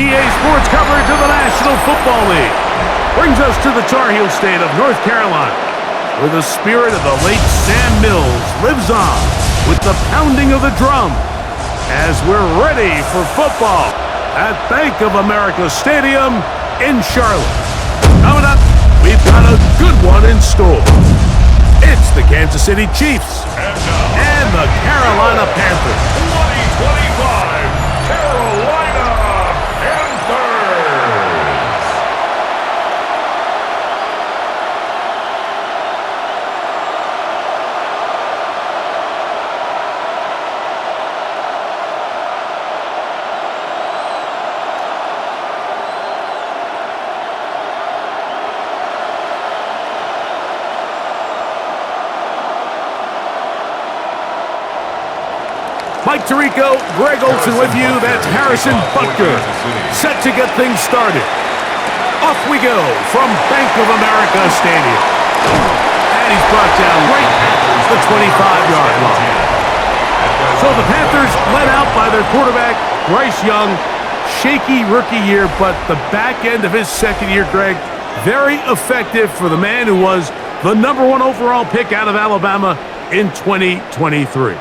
EA Sports coverage of the National Football League brings us to the Tar Heel state of North Carolina, where the spirit of the late Sam Mills lives on with the pounding of the drum as we're ready for football at Bank of America Stadium in Charlotte. Coming up, we've got a good one in store. It's the Kansas City Chiefs and the Carolina Panthers. 2025 Carolina Panthers. Mike Tirico, Greg Olson with you. That's Harrison Butker, set to get things started. Off we go from Bank of America Stadium. And he's brought down right at the 25-yard line. So the Panthers led out by their quarterback, Bryce Young. Shaky rookie year, but the back end of his second year, Greg, very effective for the man who was the #1 overall pick out of Alabama in 2023.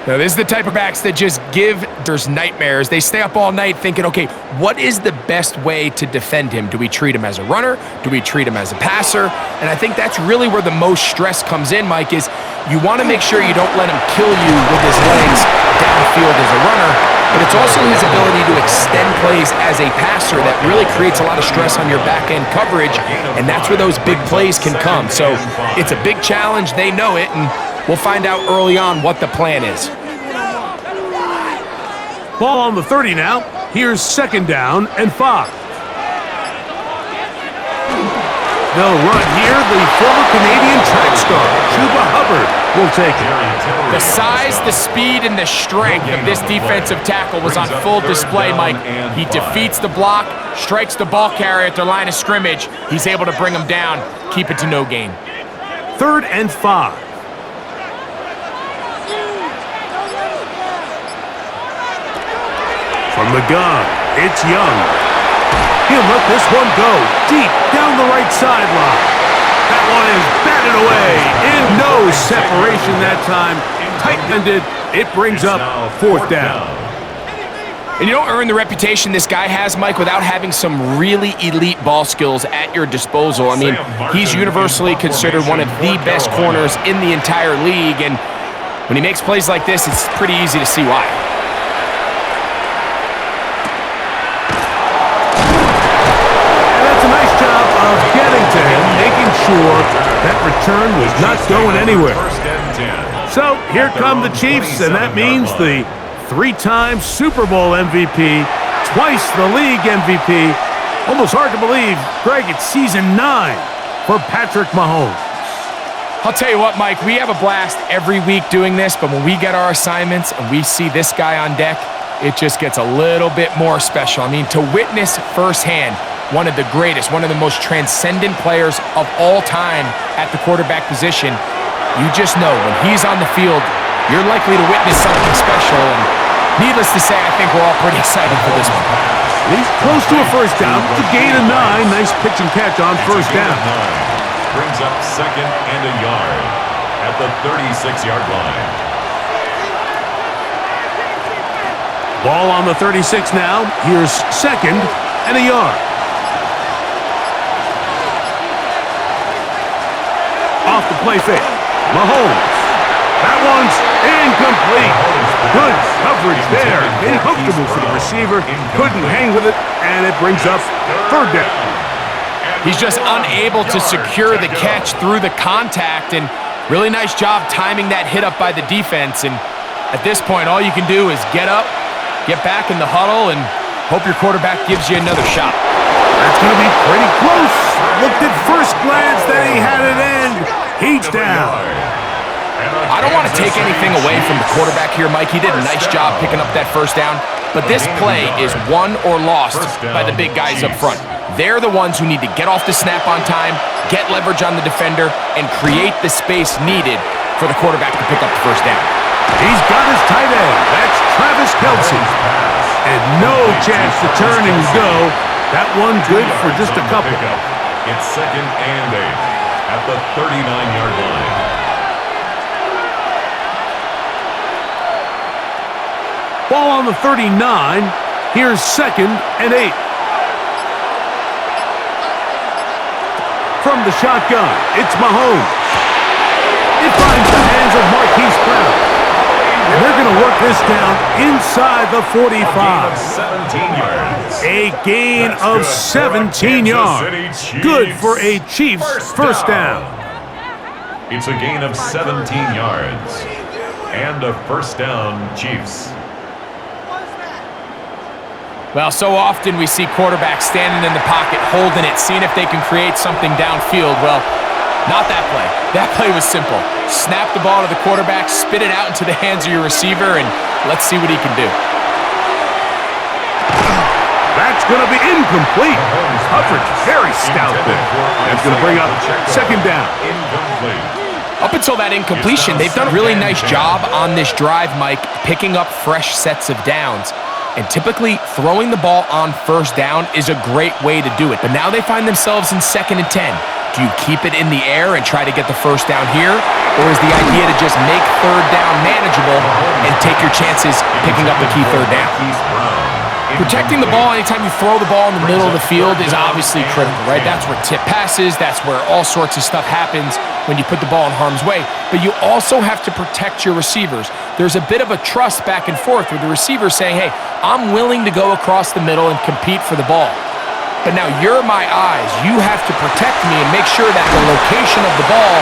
Now, this is the type of backs that just give there's nightmares. They stay up all night thinking, okay, what is the best way to defend him? Do we treat him as a runner? Do we treat him as a passer? And I think that's really where the most stress comes in, Mike, is you want to make sure you don't let him kill you with his legs downfield as a runner, but it's also his ability to extend plays as a passer that really creates a lot of stress on your back-end coverage, and that's where those big plays can come. So it's a big challenge. They know it, and we'll find out early on what the plan is. Ball on the 30 now. Here's 2nd down and 5. They'll run here. The former Canadian track star, Chuba Hubbard, will take it. The size, the speed, and the strength of this defensive tackle was on full display, Mike. He defeats the block, strikes the ball carrier at the line of scrimmage. He's able to bring him down, keep it to no gain. 3rd and 5. From the gun, it's Young. He'll let this one go deep down the right sideline. That one is batted away. In no separation that time. Tight-ended. It brings up 4th down. And you don't earn the reputation this guy has, Mike, without having some really elite ball skills at your disposal. I mean, he's universally considered one of the best corners in the entire league, and when he makes plays like this, it's pretty easy to see why. Getting to him, making sure that return was not going anywhere. So here come the Chiefs, and that means the 3-time Super Bowl MVP, twice the league MVP. Almost hard to believe, Greg, it's season 9 for Patrick Mahomes. I'll tell you what, Mike, we have a blast every week doing this, but when we get our assignments and we see this guy on deck, it just gets a little bit more special. I mean, to witness firsthand one of the greatest, one of the most transcendent players of all time at the quarterback position, you just know when he's on the field, you're likely to witness something special. And needless to say, I think we're all pretty excited for this one. He's close to a 1st down. It's a gain of 9. Nice pitch and catch on 1st down. Brings up 2nd and a yard at the 36-yard line. Ball on the 36 now. Here's 2nd and a yard. Off the play fake. Mahomes. That one's incomplete. Good coverage there. Uncomfortable for the receiver. Couldn't hang with it, and it brings up 3rd down. He's just unable to secure the catch through the contact, and really nice job timing that hit up by the defense. And at this point, all you can do is get up, get back in the huddle, and hope your quarterback gives you another shot. That's going to be pretty close. Looked at first glance that he had it end. He's down. I don't want to take anything away from the quarterback here, Mike. He did a nice job picking up that 1st down. But this play is won or lost by the big guys up front. They're the ones who need to get off the snap on time, get leverage on the defender, and create the space needed for the quarterback to pick up the 1st down. He's got his tight end. That's Travis Kelce. And no chance to turn and go. That one good for just a couple. It's 2nd and 8 at the 39-yard line. Ball on the 39. Here's 2nd and 8. From the shotgun, it's Mahomes. It finds the hands of Marquise Brown. And they're going to work this down inside the 45. 17 yards. A gain of 17 yards. Good for a Chiefs first down. It's a gain of 17 yards. And a first down, Chiefs. Well, so often we see quarterbacks standing in the pocket, holding it, seeing if they can create something downfield. Well, not that play. That play was simple. Snap the ball to the quarterback, spit it out into the hands of your receiver, and let's see what he can do. That's going to be incomplete. Coverage very stout there. That's going to bring up 2nd down. Incomplete. Up until that incompletion, they've done a really nice job on this drive, Mike, picking up fresh sets of downs. And typically, throwing the ball on first down is a great way to do it. But now they find themselves in 2nd and 10. Do you keep it in the air and try to get the first down here? Or is the idea to just make 3rd down manageable and take your chances picking up the key 3rd down? Protecting the ball anytime you throw the ball in the middle of the field is obviously critical, right? That's where tip passes, that's where all sorts of stuff happens when you put the ball in harm's way. But you also have to protect your receivers. There's a bit of a trust back and forth with the receiver saying, hey, I'm willing to go across the middle and compete for the ball. But now you're my eyes. You have to protect me and make sure that the location of the ball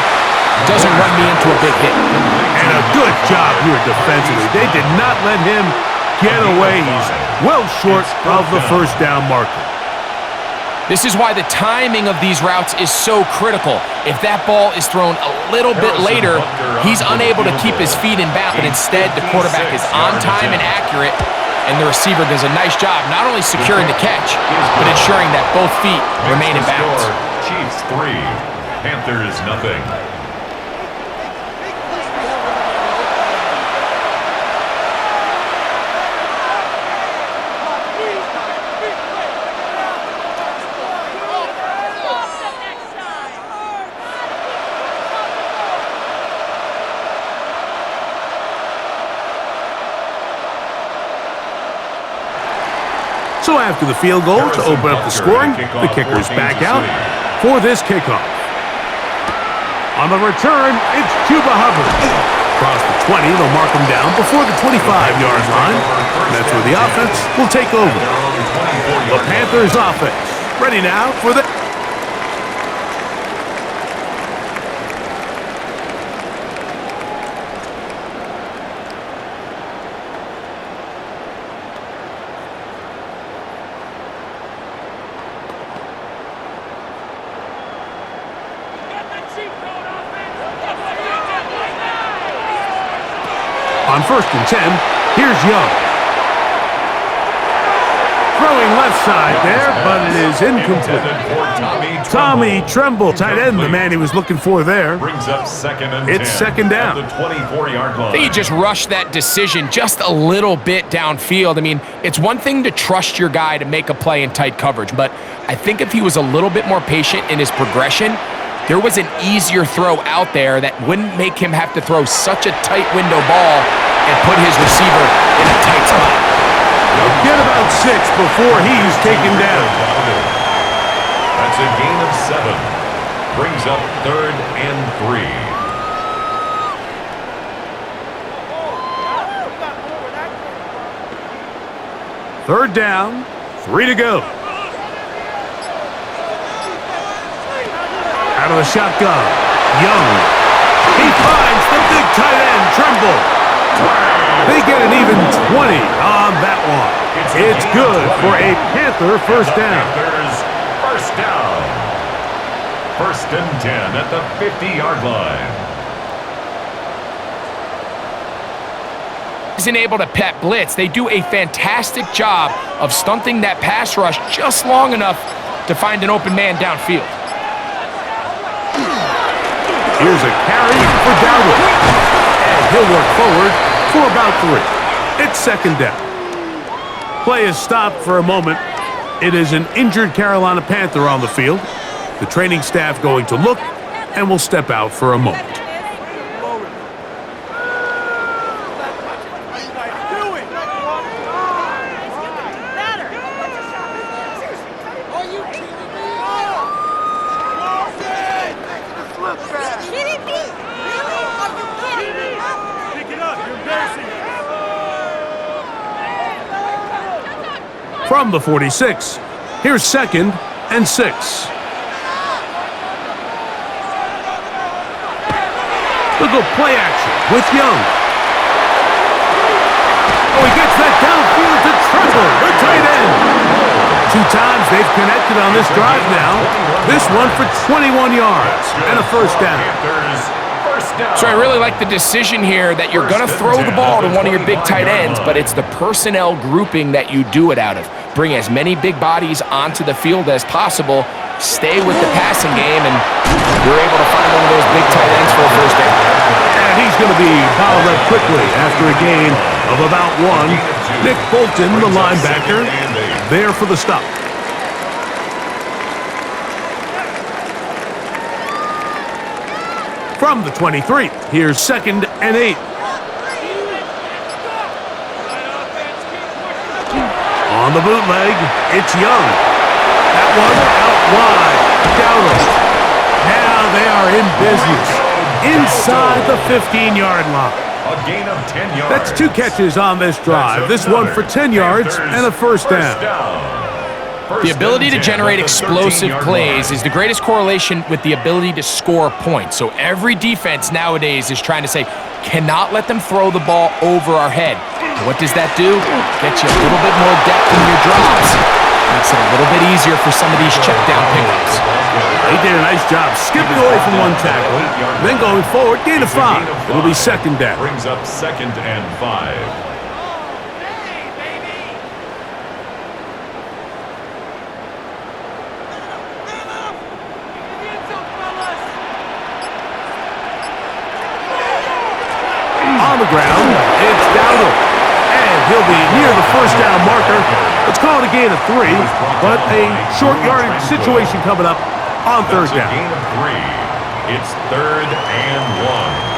doesn't run me into a big hit. And a good job here defensively. They did not let him get away. He's well short of the first down marker. This is why the timing of these routes is so critical. If that ball is thrown a little bit later, he's unable to keep his feet in bounds, but instead the quarterback is on time and accurate, and the receiver does a nice job not only securing the catch, but ensuring that both feet remain in bounds. Chiefs 3, Panthers nothing. So after the field goal to open up the scoring, the kicker's back out for this kickoff. On the return, it's Chuba Hubbard. Across the 20, they'll mark him down before the 25-yard line. And that's where the offense will take over. The Panthers offense ready now for the... On 1st and 10, here's Young. Throwing left side there, but it is incomplete. Tommy Tremble, tight end, the man he was looking for there. Brings up 2nd and 10. It's 2nd down. At the 24-yard line. I think he just rushed that decision just a little bit downfield. I mean, it's one thing to trust your guy to make a play in tight coverage, but I think if he was a little bit more patient in his progression, there was an easier throw out there that wouldn't make him have to throw such a tight window ball and put his receiver in a tight spot. Get about 6 before he's taken down. That's a gain of 7. Brings up 3rd and 3. Third down, 3 to go. Out of the shotgun, Young. He finds the big tight end, Tremble. They get an even 20 on that one. It's good for a Panther first down. Panthers first down. 1st and 10 at the 50-yard line. Isn't able to pet blitz. They do a fantastic job of stunting that pass rush just long enough to find an open man downfield. Here's a carry for Darwin. And he'll work forward for about 3. It's 2nd down. Play is stopped for a moment. It is an injured Carolina Panther on the field. The training staff going to look and will step out for a moment. From the 46, here's 2nd and 6. They'll go play action with Young. Oh, he gets that downfield to Tremble, the tight end. 2 times they've connected on this drive now. This one for 21 yards and a first down. So I really like the decision here that you're going to throw the ball to one of your big tight ends, but it's the personnel grouping that you do it out of. Bring as many big bodies onto the field as possible, stay with the passing game, and you're able to find one of those big tight ends for a first down. And he's going to be bottled up quickly after a gain of about 1. Nick Bolton, the linebacker, there for the stop. From the 23, here's 2nd and 8. On the bootleg, it's Young. That one out wide. Dowdle. Now they are in business. Inside the 15-yard line. A gain of 10 yards. That's 2 catches on this drive. This one for 10 yards and a first down. The ability to generate explosive plays is the greatest correlation with the ability to score points. So every defense nowadays is trying to say, cannot let them throw the ball over our head. What does that do? Gets you a little bit more depth in your drops. Makes it a little bit easier for some of these check down pickups. They did a nice job skipping away from 1 tackle, then going forward, gain of 5. It'll be 2nd down. Brings up 2nd and 5. On the ground, it's Dowdle. And he'll be near the first down marker. Let's call it a gain of 3, but a short yardage situation coming up on 3rd down. A gain of 3. It's 3rd and 1.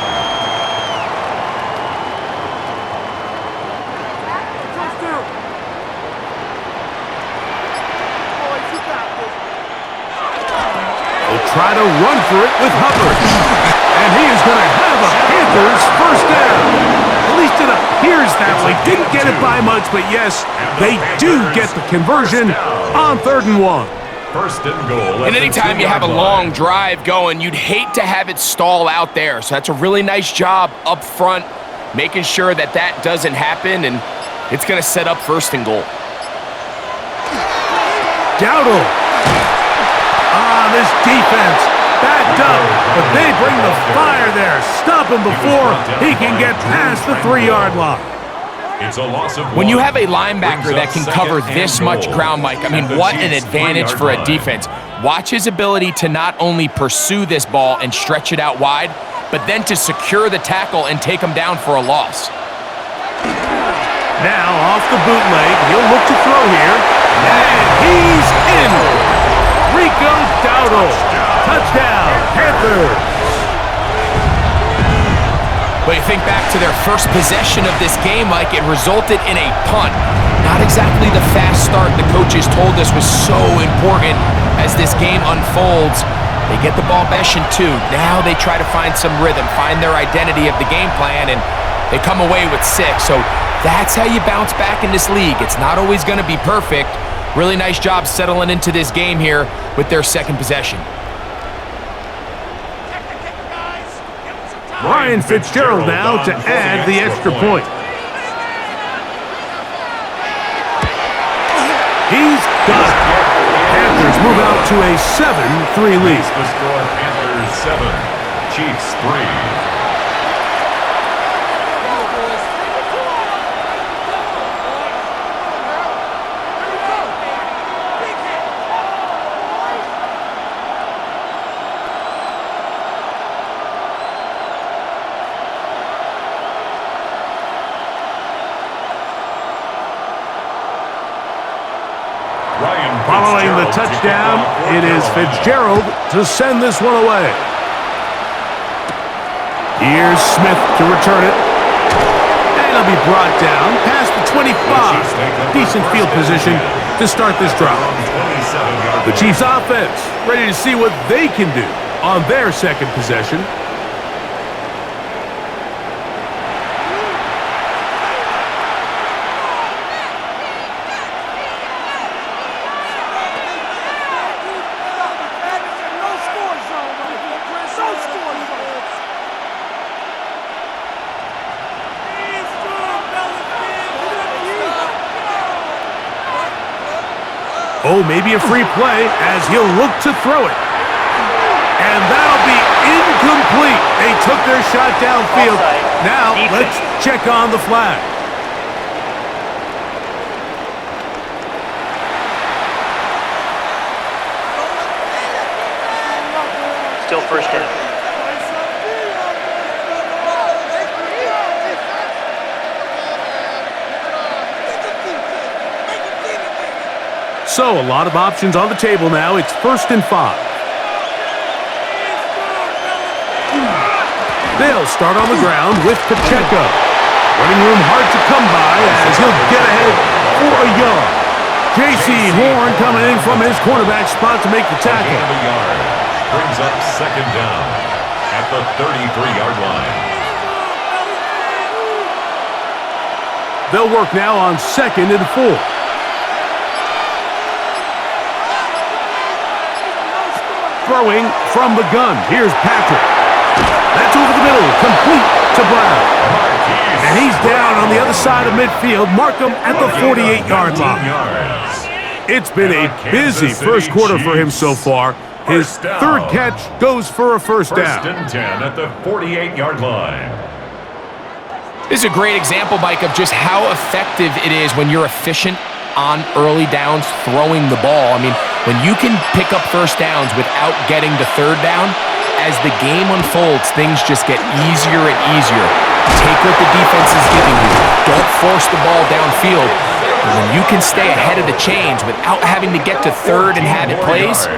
They'll try to run for it with Hubbard. And he is going to have a Panthers first down. At least it appears that way. Didn't get it by much, but yes, they do get the conversion on 3rd and 1. First and goal. And anytime you have a long drive going, you'd hate to have it stall out there. So that's a really nice job up front, making sure that that doesn't happen, and it's going to set up 1st and goal. Dowdle. This defense backed up, but they bring the fire there. Stop him before he can get past the 3-yard line. It's a loss of 1. When you have a linebacker that can cover this much ground, Mike, I mean, what an advantage for a defense. Watch his ability to not only pursue this ball and stretch it out wide, but then to secure the tackle and take him down for a loss. Now off the bootleg, he'll look to throw here, and he's in. Rico Dowdle, touchdown, Panthers. But you think back to their first possession of this game, Mike, it resulted in a punt. Not exactly the fast start the coaches told us was so important as this game unfolds. They get the ball possession too. Now they try to find some rhythm, find their identity of the game plan, and they come away with 6. So that's how you bounce back in this league. It's not always going to be perfect. Really nice job settling into this game here with their 2nd possession. Ryan Fitzgerald now to add the extra point. He's got it. Panthers move out to a 7-3 lead. The score, Panthers 7, Chiefs 3. And the touchdown, it is Fitzgerald to send this one away. Here's Smith to return it. And it'll be brought down past the 25. Decent field position to start this drive. The Chiefs offense ready to see what they can do on their second possession. Oh, maybe a free play as he'll look to throw it. And that'll be incomplete. They took their shot downfield. Now, let's check on the flag. Still first down. So, a lot of options on the table now. It's 1st and 5. They'll start on the ground with Pacheco. Running room hard to come by as he'll get ahead for a yard. J.C. Horn coming in from his cornerback spot to make the tackle. A yard. Brings up second down at the 33-yard line. They'll work now on 2nd and 4. Throwing from the gun. Here's Patrick. That's over the middle. Complete to Brown. And he's down on the other side of midfield. Mark him at the 48-yard line. It's been a busy first quarter for him so far. His third catch goes for a first down. 1st and 10 at the 48-yard line. This is a great example, Mike, of just how effective it is when you're efficient on early downs throwing the ball. I mean, when you can pick up first downs without getting to third down, as the game unfolds, things just get easier and easier. Take what the defense is giving you. Don't force the ball downfield. And when you can stay ahead of the chains without having to get to third and have it plays,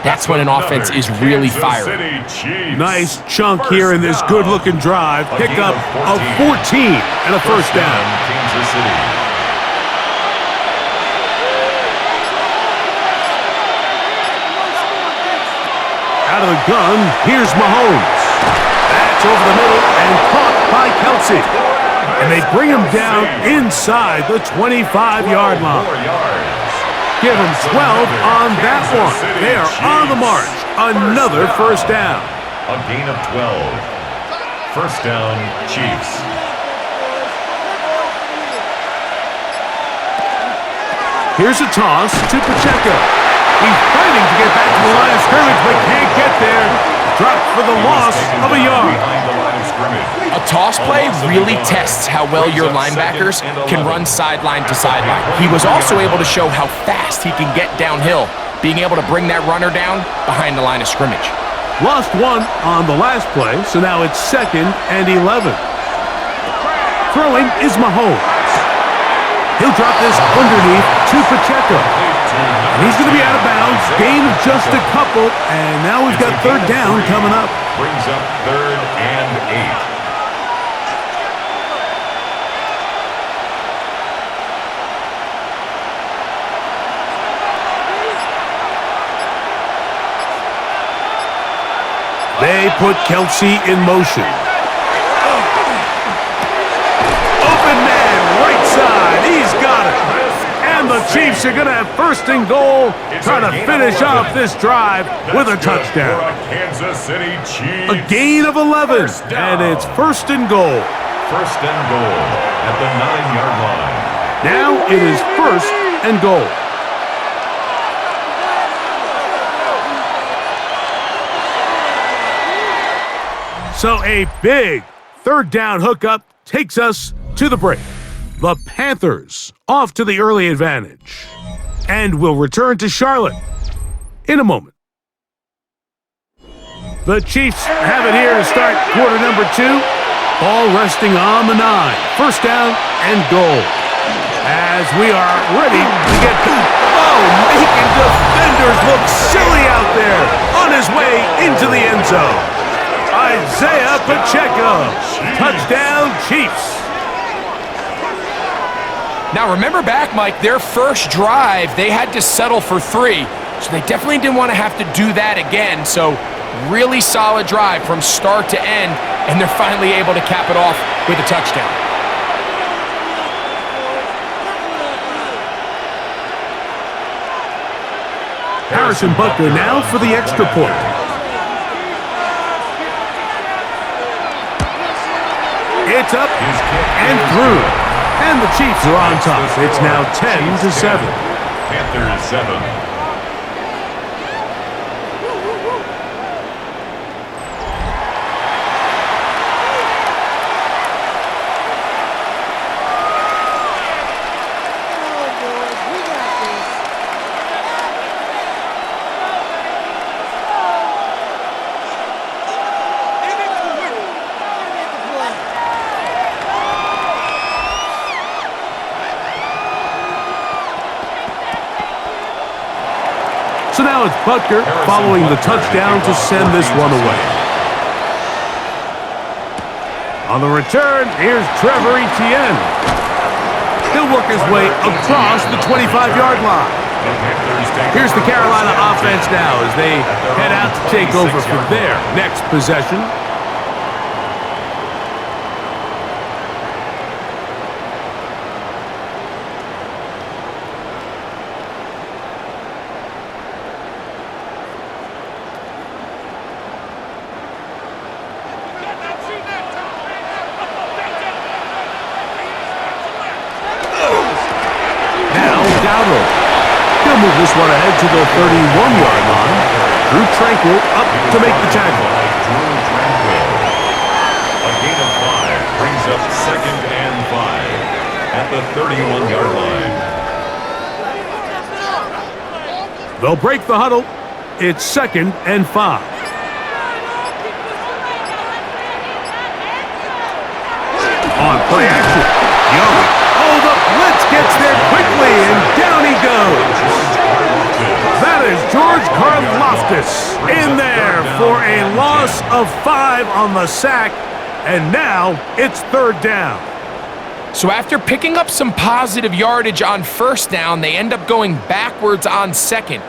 that's when an offense is really firing. Nice chunk here in this good-looking drive. Pick up a 14 and a first down. Kansas City. Out of the gun, here's Mahomes. That's over the middle and caught by Kelsey. And they bring him down inside the 25-yard line. Give him 12 on that one. They are on the march. Another first down. A gain of 12. First down, Chiefs. Here's a toss to Pacheco. He's fighting to get back to the line of scrimmage, but can't get there. Dropped for the loss of a yard. A toss play really tests how well your linebackers can run sideline to sideline. He was also able to show how fast he can get downhill, being able to bring that runner down behind the line of scrimmage. Lost one on the last play, so now it's 2nd and 11. Throwing is Mahomes. He'll drop this underneath to Pacheco. And he's going to be out of bounds. Gain of just a couple, and now we've got third down coming up. Brings up 3rd and 8. They put Kelsey in motion. Open man, right side. He's got it. And the Chiefs are going to have 1st and goal, trying to finish off this drive with a touchdown. A gain of 11, and it's 1st and goal. 1st and goal at the 9-yard line. Now it is 1st and goal. So a big third down hookup takes us to the break. The Panthers off to the early advantage. And we'll return to Charlotte in a moment. The Chiefs have it here to start quarter number 2. Ball resting on the 9. First down and goal. As we are ready to get to... Oh, making defenders look silly out there. On his way into the end zone. Isaiah Pacheco. Touchdown, Chiefs. Now remember back, Mike, their first drive, they had to settle for 3. So they definitely didn't want to have to do that again. So really solid drive from start to end, and they're finally able to cap it off with a touchdown. Harrison Butker now for the extra point. It's up and through. And the Chiefs are on top. It's now 10-7. Panthers 7. So now it's Butker following the touchdown to send this one away. On the return, here's Trevor Etienne. He'll work his way across the 25-yard line. Here's the Carolina offense now as they head out to take over for their next possession. He'll move this one ahead to the 31-yard line. Drew Tranquil up to make the tackle. A gain of 5 brings up 2nd and 5 at the 31-yard line. They'll break the huddle. It's 2nd and 5. On play action. Young. Oh, the blitz gets there quickly, and down he goes. That is George Karlaftis in there for a loss of 5 on the sack, and now it's 3rd down. So after picking up some positive yardage on 1st down, they end up going backwards on 2nd.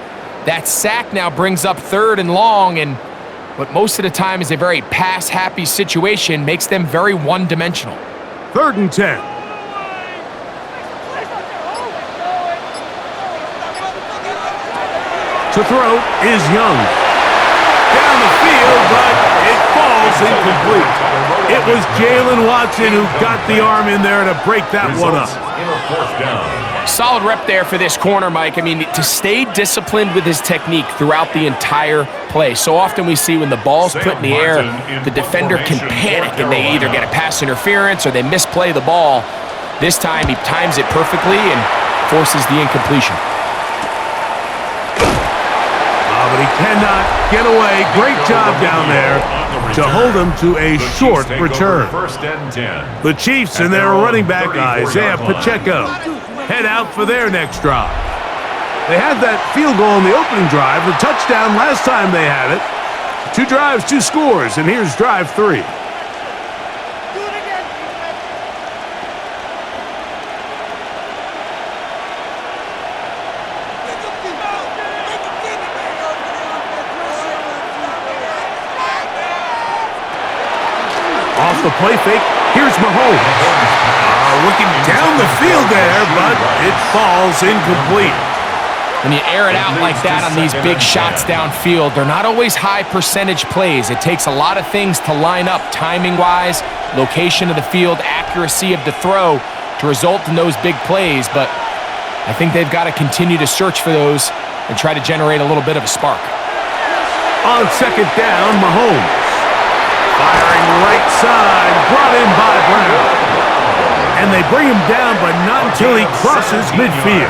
That sack now brings up 3rd and long, and what most of the time is a very pass-happy situation makes them very one-dimensional. 3rd and 10. To throw is Young. Down the field, but it falls incomplete. It was Jalen Watson who got the arm in there to break that one up. Solid rep there for this corner, Mike. I mean, to stay disciplined with his technique throughout the entire play. So often we see when the ball's put in the air, the defender can panic and they either get a pass interference or they misplay the ball. This time he times it perfectly and forces the incompletion. But he cannot get away. Great job down there to hold him to a short return. The Chiefs and their running back, Isaiah Pacheco, head out for their next drive. They had that field goal in the opening drive, the touchdown last time they had it. 2 drives, 2 scores, and here's drive 3. Off the play fake, here's Mahomes. Looking down the field there, but it falls incomplete. When you air it out like that on these big shots downfield, they're not always high percentage plays. It takes a lot of things to line up timing-wise, location of the field, accuracy of the throw to result in those big plays, but I think they've got to continue to search for those and try to generate a little bit of a spark. On 2nd down, Mahomes. Firing right side, brought in by Brown. And they bring him down, but not until he crosses midfield.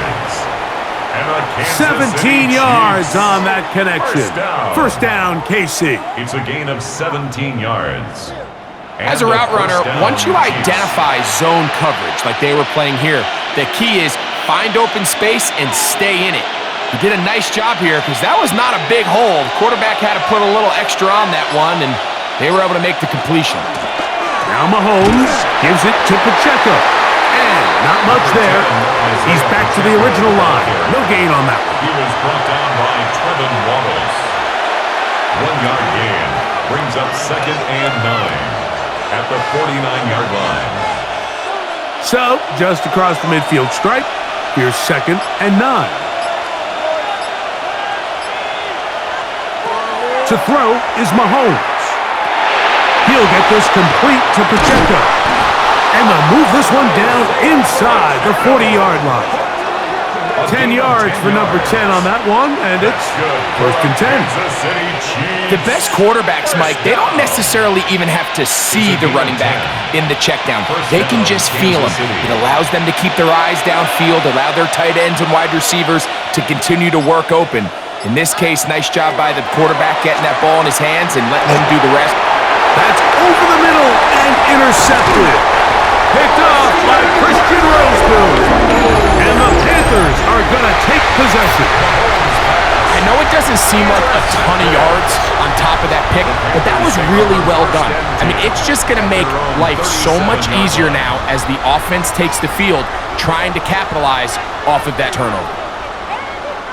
17 yards on that connection. First down, KC. It's a gain of 17 yards. As a route runner, once you identify zone coverage like they were playing here, The key is find open space and stay in it. He did a nice job here because that was not a big hole. The quarterback had to put a little extra on that one, and they were able to make the completion. Now Mahomes gives it to Pacheco. And not much there. He's back to the original line. No gain on that one. He was brought down by Trevin Waddles. 1-yard gain brings up 2nd and 9 at the 49-yard line. So, just across the midfield stripe, here's 2nd and 9. To throw is Mahomes. He'll get this complete to Pacheco. And they'll move this one down inside the 40-yard line. 10 yards for number 10 on that one, and it's 1st and 10. The best quarterbacks, Mike, they don't necessarily even have to see the running back in the check down. They can just feel him. It allows them to keep their eyes downfield, allow their tight ends and wide receivers to continue to work open. In this case, nice job by the quarterback getting that ball in his hands and letting him do the rest. That's over the middle and intercepted. Picked off by Christian Rosefield. And the Panthers are going to take possession. I know it doesn't seem like a ton of yards on top of that pick, but that was really well done. I mean, it's just going to make life so much easier now as the offense takes the field trying to capitalize off of that turnover.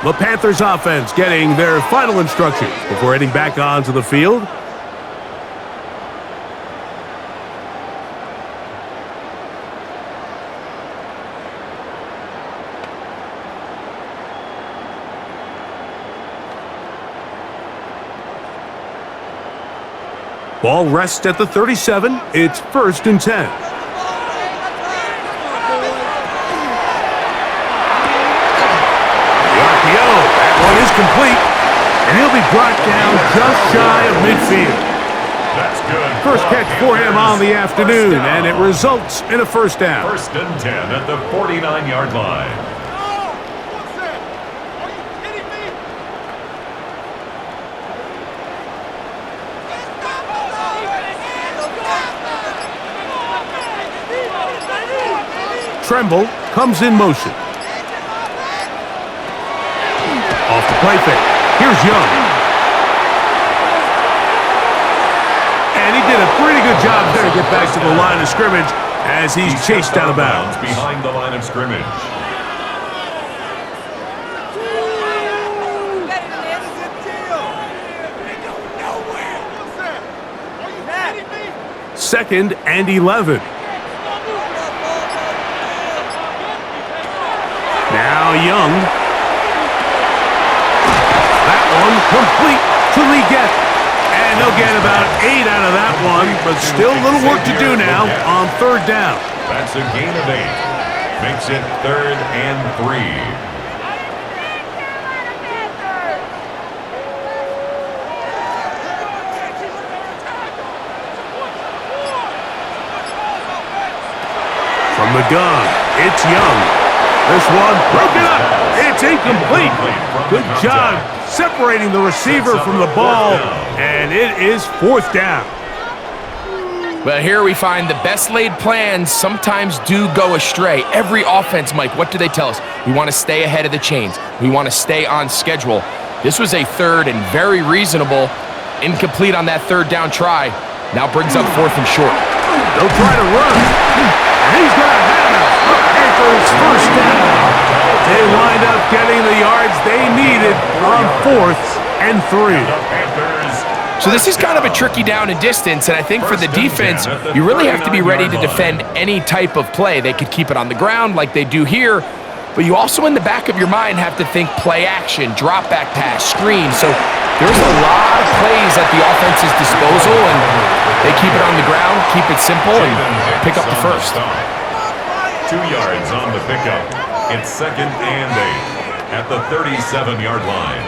The Panthers offense getting their final instructions before heading back onto the field. Ball rests at the 37. It's 1st and 10. That one is complete, and he'll be brought down just shy of midfield. That's good. First catch for him on the afternoon, and it results in a 1st down. 1st and 10 at the 49-yard line. Tremble comes in motion. Off the play fake. Here's Young. And he did a pretty good job there to get back to the line of scrimmage as he's chased out of bounds. Behind the line of scrimmage. Second and 11. Now Young. That one complete to Leggett. And they'll get about 8 out of that one, but still a little work to do now on 3rd down. That's a gain of 8. Makes it 3rd and 3. From the gun, it's Young. This one broken up. It's incomplete. Good job separating the receiver from the ball, and it is 4th down. Well, here we find the best laid plans sometimes do go astray. Every offense, Mike, what do they tell us? We want to stay ahead of the chains. We want to stay on schedule. This was a 3rd and very reasonable. Incomplete on that 3rd down try. Now brings up 4th and short. They'll try to run. And he's going to have it. The Panthers 1st down. They wind up getting the yards they needed on 4th and 3. So this is kind of a tricky down and distance, and I think for the defense, you really have to be ready to defend any type of play. They could keep it on the ground like they do here, but you also in the back of your mind have to think play action, drop back pass, screen. So there's a lot of plays at the offense's disposal, and they keep it on the ground, keep it simple, and pick up the 1st. 2 yards on the pickup. It's 2nd and 8 at the 37-yard line.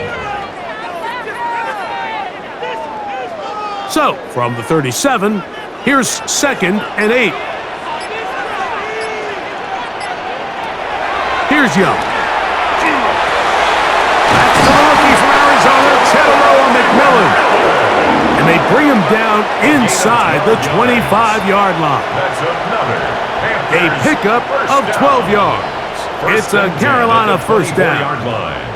So, from the 37, here's 2nd and 8. Here's Young. That's the rookie from Arizona, Chetaro McMillan. And they bring him down inside the 25-yard line. That's another A pickup of 12 yards. It's a Carolina first down. 40-yard line.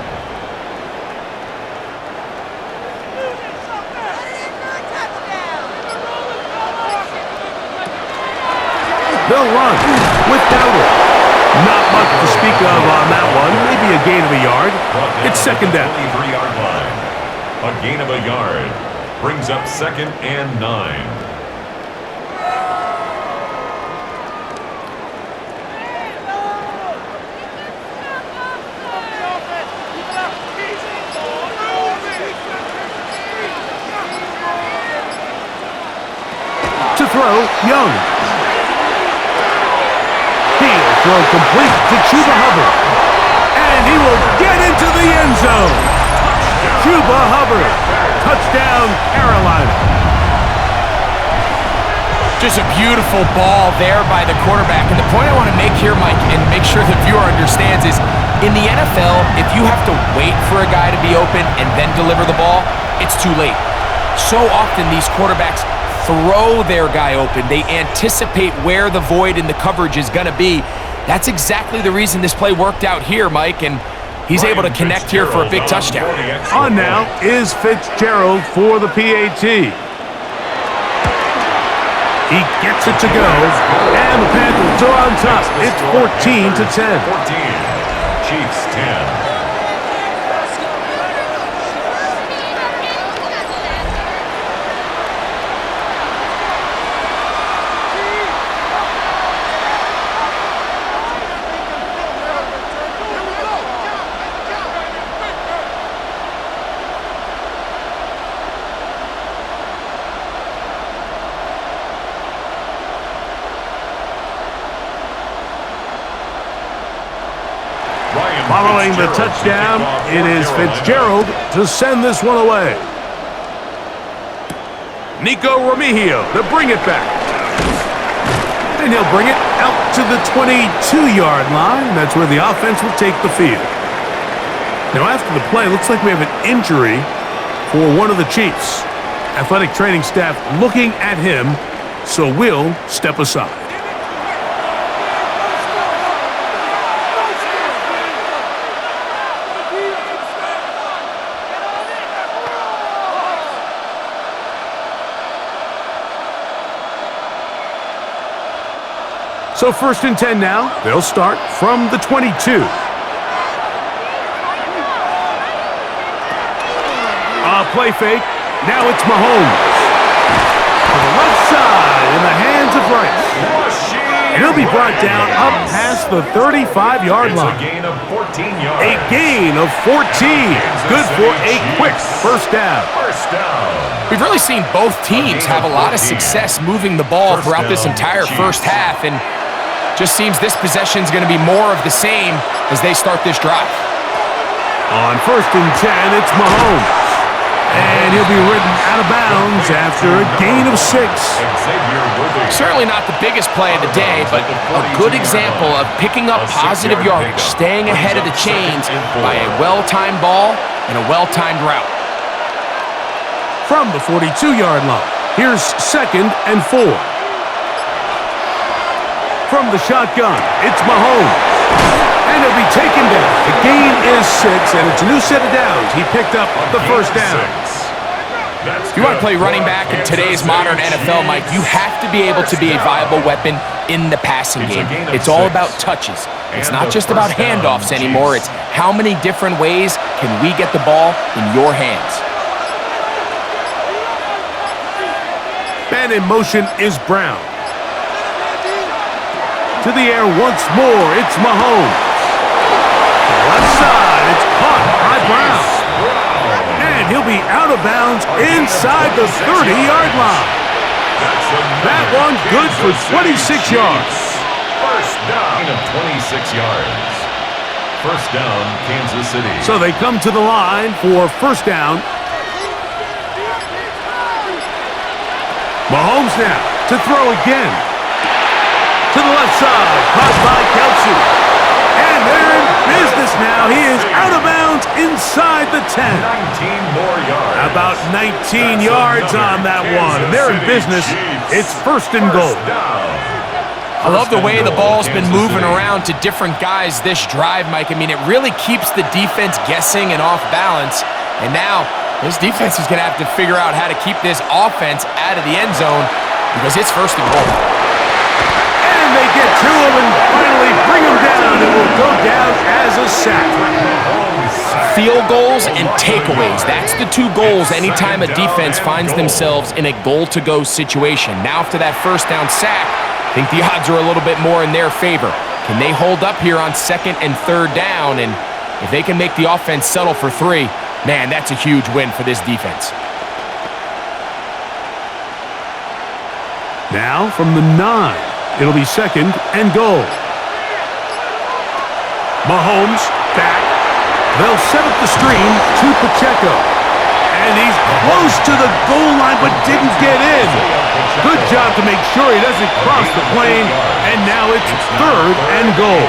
They'll run without it. Not much to speak of on that one. Maybe a gain of a yard. It's second down. 23-yard line. A gain of a yard. Brings up 2nd and 9. To throw, Young. He'll throw complete to Chuba Hubbard. And he will get into the end zone. Chuba Hubbard. Touchdown, Carolina. Just a beautiful ball there by the quarterback. And the point I want to make here, Mike, and make sure the viewer understands is, in the NFL, if you have to wait for a guy to be open and then deliver the ball, it's too late. So often these quarterbacks throw their guy open. They anticipate where the void in the coverage is going to be. That's exactly the reason this play worked out here, Mike, and he's able to connect here for a big touchdown. On now is Fitzgerald for the PAT. He gets it to go, and the Panthers are on top. It's 14-10. 14. Chiefs 10. Following the touchdown, it is Fitzgerald to send this one away. Nico Remigio to bring it back. And he'll bring it out to the 22-yard line. That's where the offense will take the field. Now, after the play, looks like we have an injury for one of the Chiefs. Athletic training staff looking at him, so we'll step aside. So 1st and 10 now. They'll start from the 22. Play fake. Now it's Mahomes. To the left side in the hands of Rice. And he'll be brought down up past the 35-yard line. A gain of 14 yards. A gain of 14. Good for a quick first down. First down. We've really seen both teams have a lot of success moving the ball throughout this entire first half, and just seems this possession is going to be more of the same as they start this drive. On 1st and 10, it's Mahomes. And he'll be ridden out of bounds after a gain of 6. Certainly not the biggest play of the day, but a good example of picking up positive yardage, staying ahead of the chains by a well-timed ball and a well-timed route. From the 42-yard line, here's 2nd and 4. From the shotgun, it's Mahomes. And he'll be taken down. The gain is 6, and it's a new set of downs. He picked up the first down. If you want to play running back in today's modern NFL, Mike, you have to be able to be a viable weapon in the passing game. It's all about touches. It's not just about handoffs anymore. It's how many different ways can we get the ball in your hands. Man in motion is Brown. To the air once more, it's Mahomes. Left side, it's caught by Brown. And he'll be out of bounds inside the 30-yard line. That one good for 26 yards. First down of 26 yards. First down, Kansas City. So they come to the line for first down. Mahomes now to throw again. To the left side, caught by Kelsey. And they're in business now. He is out of bounds inside the 10. 19 more yards. About 19 yards on that one. They're in business. It's 1st and goal. I love the way the ball's been moving around to different guys this drive, Mike. I mean, it really keeps the defense guessing and off balance. And now, this defense is going to have to figure out how to keep this offense out of the end zone because it's first and goal. And they get to him and finally bring him down. It will go down as a sack. Field goals and takeaways. That's the two goals anytime a defense finds themselves in a goal-to-go situation. Now after that first down sack, I think the odds are a little bit more in their favor. Can they hold up here on second and third down? And if they can make the offense settle for three, man, that's a huge win for this defense. Now from the 9, it'll be second and goal. Mahomes back. They'll set up the screen to Pacheco. And he's close to the goal line but didn't get in. Good job to make sure he doesn't cross the plane. And now it's third and goal.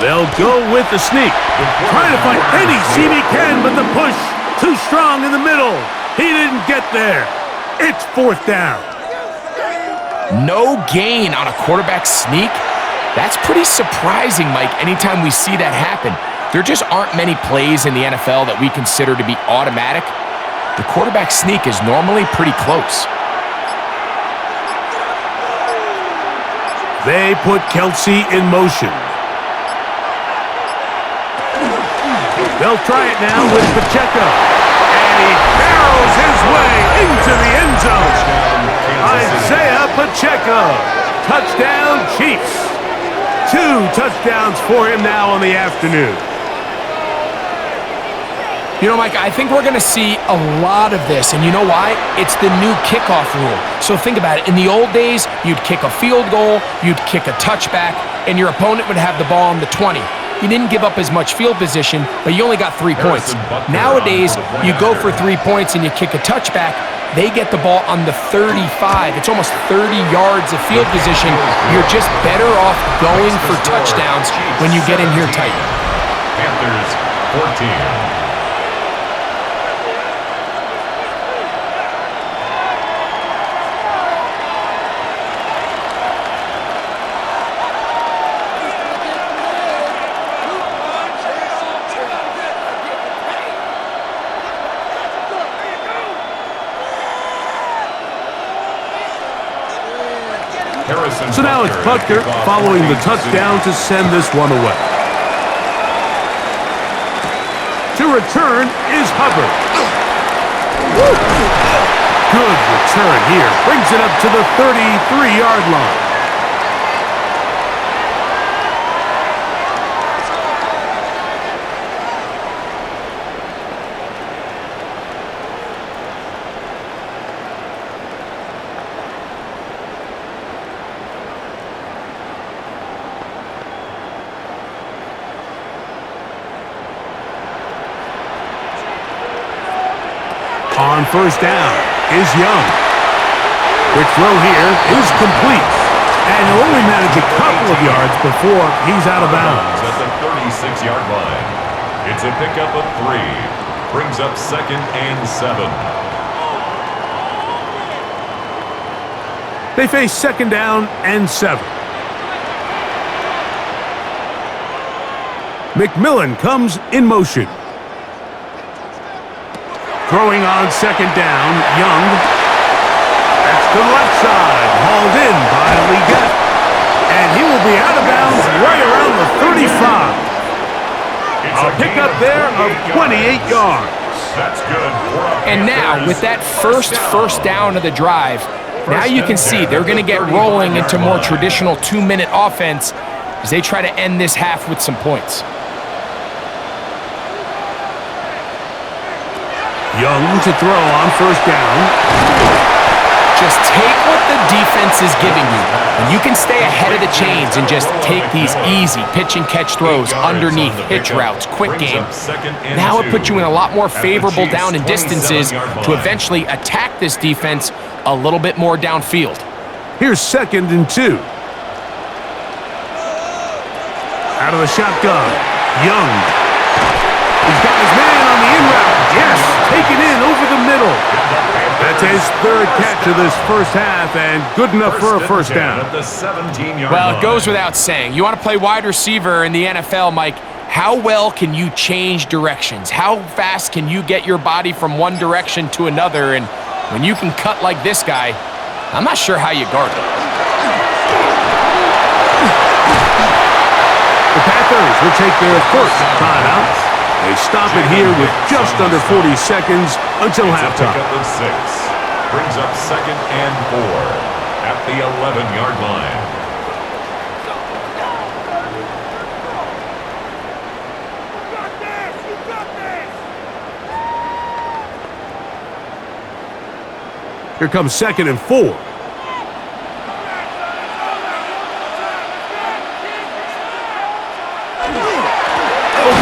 They'll go with the sneak. Trying to find any seam he can, but the push too strong in the middle. He didn't get there. It's fourth down. No gain on a quarterback sneak? That's pretty surprising, Mike, anytime we see that happen. There just aren't many plays in the NFL that we consider to be automatic. The quarterback sneak is normally pretty close. They put Kelsey in motion. They'll try it now with Pacheco. And he barrels his way into the end zone. Isaiah Pacheco. Touchdown, Chiefs. 2 touchdowns for him now on the afternoon. You know, Mike, I think we're going to see a lot of this, and you know why? It's the new kickoff rule. So think about it. In the old days, you'd kick a field goal, you'd kick a touchback, and your opponent would have the ball on the 20. You didn't give up as much field position, but you only got 3 points. Nowadays, you go for 3 points and you kick a touchback. They get the ball on the 35. It's almost 30 yards of field position. You're just better off going for touchdowns when you get in here tight. Panthers 14. So now it's Butker following the touchdown to send this one away. To return is Hubbard. Good return here. Brings it up to the 33-yard line. On first down is Young. Quick throw here is complete. And he'll only manage a couple of yards before he's out of bounds. At the 36-yard line. It's a pickup of 3. Brings up second and 7. They face second down and 7. McMillan comes in motion. Throwing on second down, Young. That's to the left side, hauled in by Leggett. And he will be out of bounds right around the 35. A pickup there of 28 yards. That's good. And now, with that first down of the drive, now you can see they're going to get rolling into more traditional 2-minute offense as they try to end this half with some points. Young to throw on first down. Just take what the defense is giving you, and you can stay ahead of the chains and just take these easy pitch and catch throws underneath, hitch routes, quick game. Now it puts you in a lot more favorable down and distances to eventually attack this defense a little bit more downfield. Here's second and 2. Out of the shotgun. Young. He's got his man on the in route. Yes, taken in over the middle. That's his third catch of this first half, and good enough for a first down. At the 17-yard Well, line. it goes without saying. You want to play wide receiver in the NFL, Mike, how well can you change directions? How fast can you get your body from one direction to another? And when you can cut like this guy, I'm not sure how you guard it. The Panthers will take their first timeout. They stop it here with just under 40 seconds until halftime. Pick up of 6. Brings up 2nd and 4 at the 11-yard line. Here comes 2nd and 4.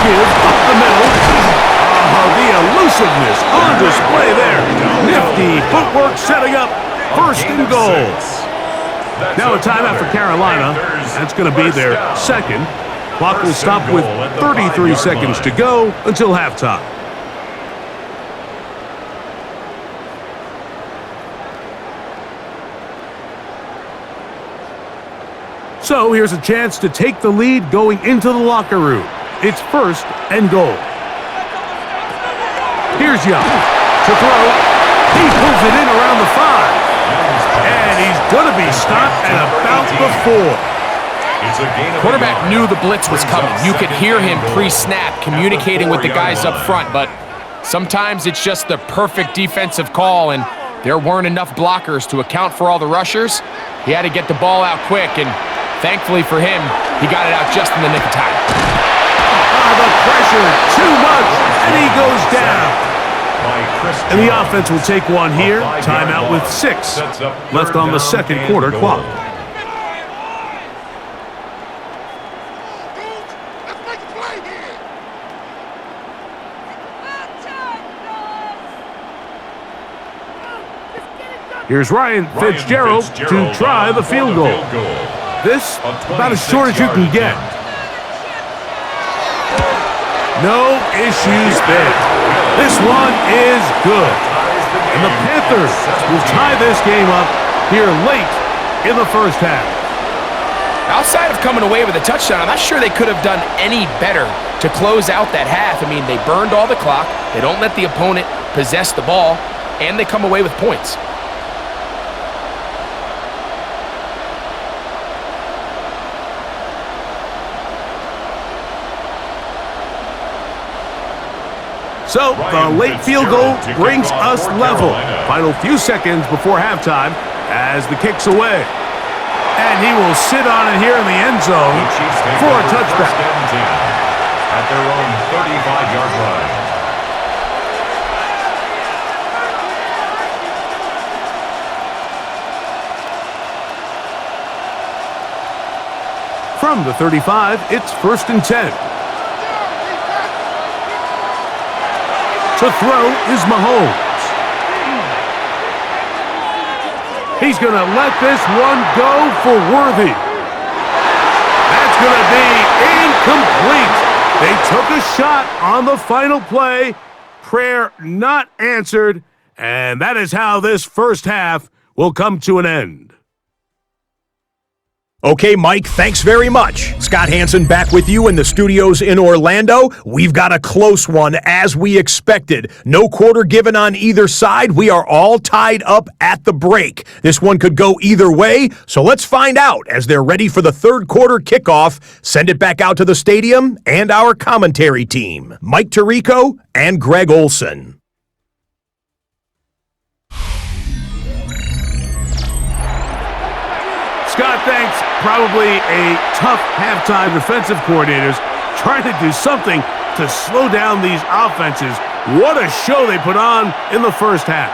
Up the middle. The elusiveness on display there. Nifty footwork setting up 1st and goal. Now a timeout for Carolina. That's going to be their second. Clock will stop with 33 seconds to go until halftime. So here's a chance to take the lead going into the locker room. It's 1st and goal. Here's Young to throw. He pulls it in around the 5. And he's going to be stopped at about the 4. Quarterback knew the blitz was coming. You could hear him pre-snap communicating with the guys up front, but sometimes it's just the perfect defensive call, and there weren't enough blockers to account for all the rushers. He had to get the ball out quick, and thankfully for him, he got it out just in the nick of time. The pressure, too much, and he goes down. And the offense will take one here. Timeout with 6 left on the second quarter clock. Here's Ryan Fitzgerald to try the field goal. This about as short as you can get. No issues there. This one is good. And the Panthers will tie this game up here late in the first half. Outside of coming away with a touchdown, I'm not sure they could have done any better to close out that half. I mean, they burned all the clock. They don't let the opponent possess the ball, and they come away with points. So, the late field goal brings us level. Final few seconds before halftime as the kick's away. And he will sit on it here in the end zone for a touchback. At their own 35-yard line. From the 35, it's 1st and 10. To throw is Mahomes. He's going to let this one go for Worthy. That's going to be incomplete. They took a shot on the final play. Prayer not answered. And that is how this first half will come to an end. Okay, Mike, thanks very much. Scott Hansen back with you in the studios in Orlando. We've got a close one, as we expected. No quarter given on either side. We are all tied up at the break. This one could go either way, so let's find out as they're ready for the third quarter kickoff. Send it back out to the stadium and our commentary team, Mike Tirico and Greg Olson. Scott, thanks. Probably a tough halftime defensive coordinators trying to do something to slow down these offenses. What a show they put on in the first half.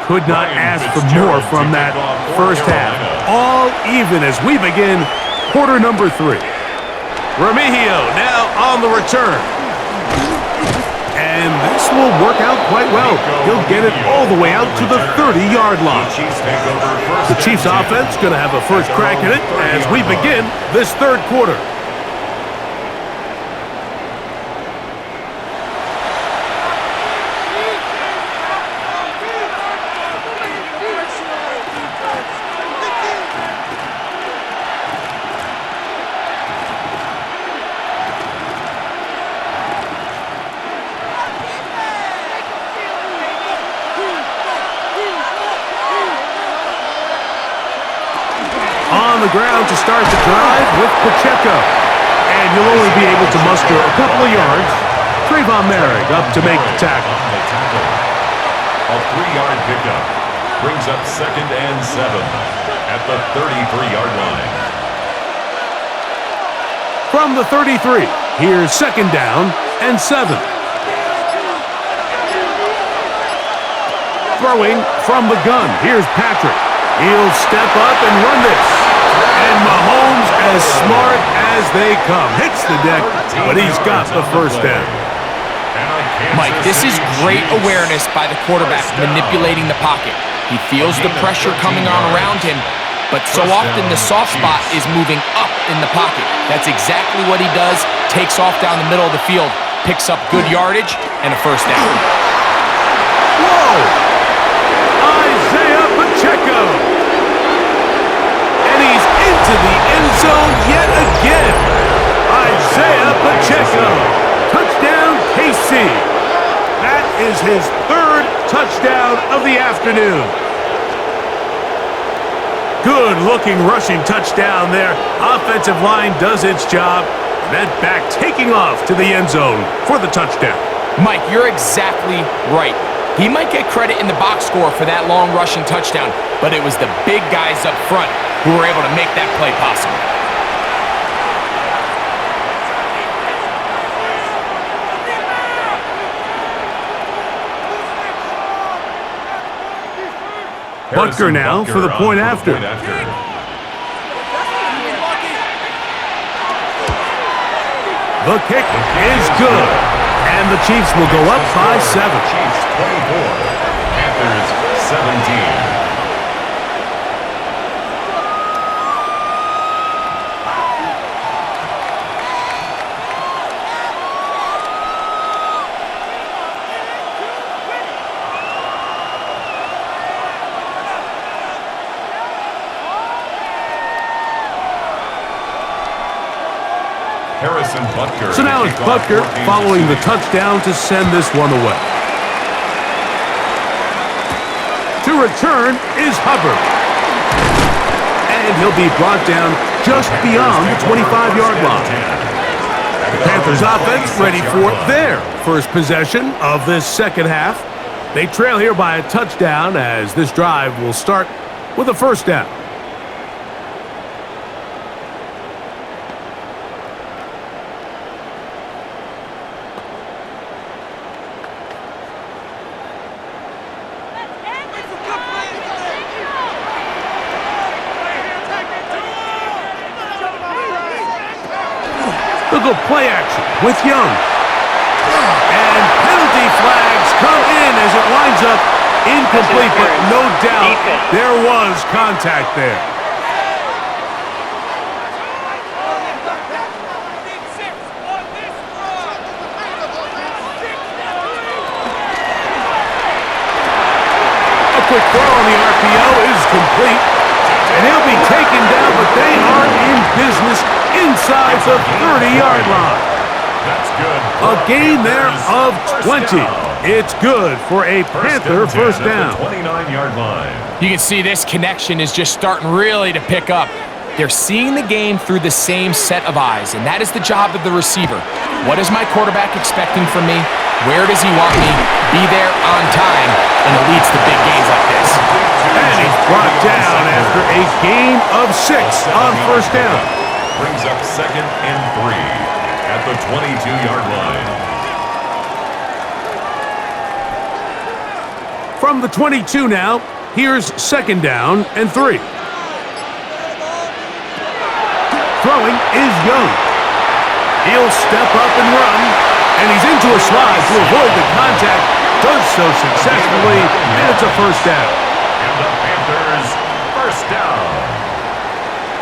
Could not ask for more from that first half. All even as we begin quarter number 3. Remigio now on the return. will work out quite well. He'll get it all the way out to the 30-yard line. The Chiefs offense going to have a first crack at it as we begin this third quarter. On the ground to start the drive with Pacheco. And you'll only be able to muster a couple of yards. Trayvon Merrick up to make the tackle. A 3-yard pickup brings up 2nd and 7 at the 33-yard line. From the 33, here's 2nd down and 7. Throwing from the gun, here's Patrick. He'll step up and run this. And Mahomes, as smart as they come, hits the deck, but he's got the first down. Mike, this is great awareness by the quarterback manipulating the pocket. He feels the pressure coming on around him, but so often the soft spot is moving up in the pocket. That's exactly what he does. Takes off down the middle of the field, picks up good yardage, and a first down. Whoa! Isaiah Pacheco! And he's into the end zone yet again. Isaiah Pacheco. Touchdown, KC. That is his 3rd touchdown of the afternoon. Good-looking rushing touchdown there. Offensive line does its job. And that back taking off to the end zone for the touchdown. Mike, you're exactly right. He might get credit in the box score for that long rushing touchdown, but it was the big guys up front who were able to make that play possible. Butker now for the point after. The kick is good, and the Chiefs will go up by 7. Chiefs 24, Panthers 17. So now it's Butker following the touchdown to send this one away. To return is Hubbard. And he'll be brought down just beyond the 25-yard line. The Panthers offense ready for their first possession of this second half. They trail here by a touchdown as this drive will start with a first down. Look at play action with Young. And penalty flags come in as it winds up incomplete, but no doubt there was contact there. A quick throw on the RPO is complete. And he'll be taken down, but they are in business inside the 30-yard line. That's good. A gain there of 20. It's good for a Panther first down. 29-yard line. You can see this connection is just starting really to pick up. They're seeing the game through the same set of eyes, and that is the job of the receiver. What is my quarterback expecting from me? Where does he want me? Be there on time, and it leads to big gains like this. And he's brought down after a gain of 6 on first down. Brings up 2nd and 3 at the 22-yard line. From the 22 now, here's 2nd down and 3. Throwing is Young. He'll step up and run. And he's into a slide to avoid the contact. Does so successfully, and it's a first down. And the Panthers, first down.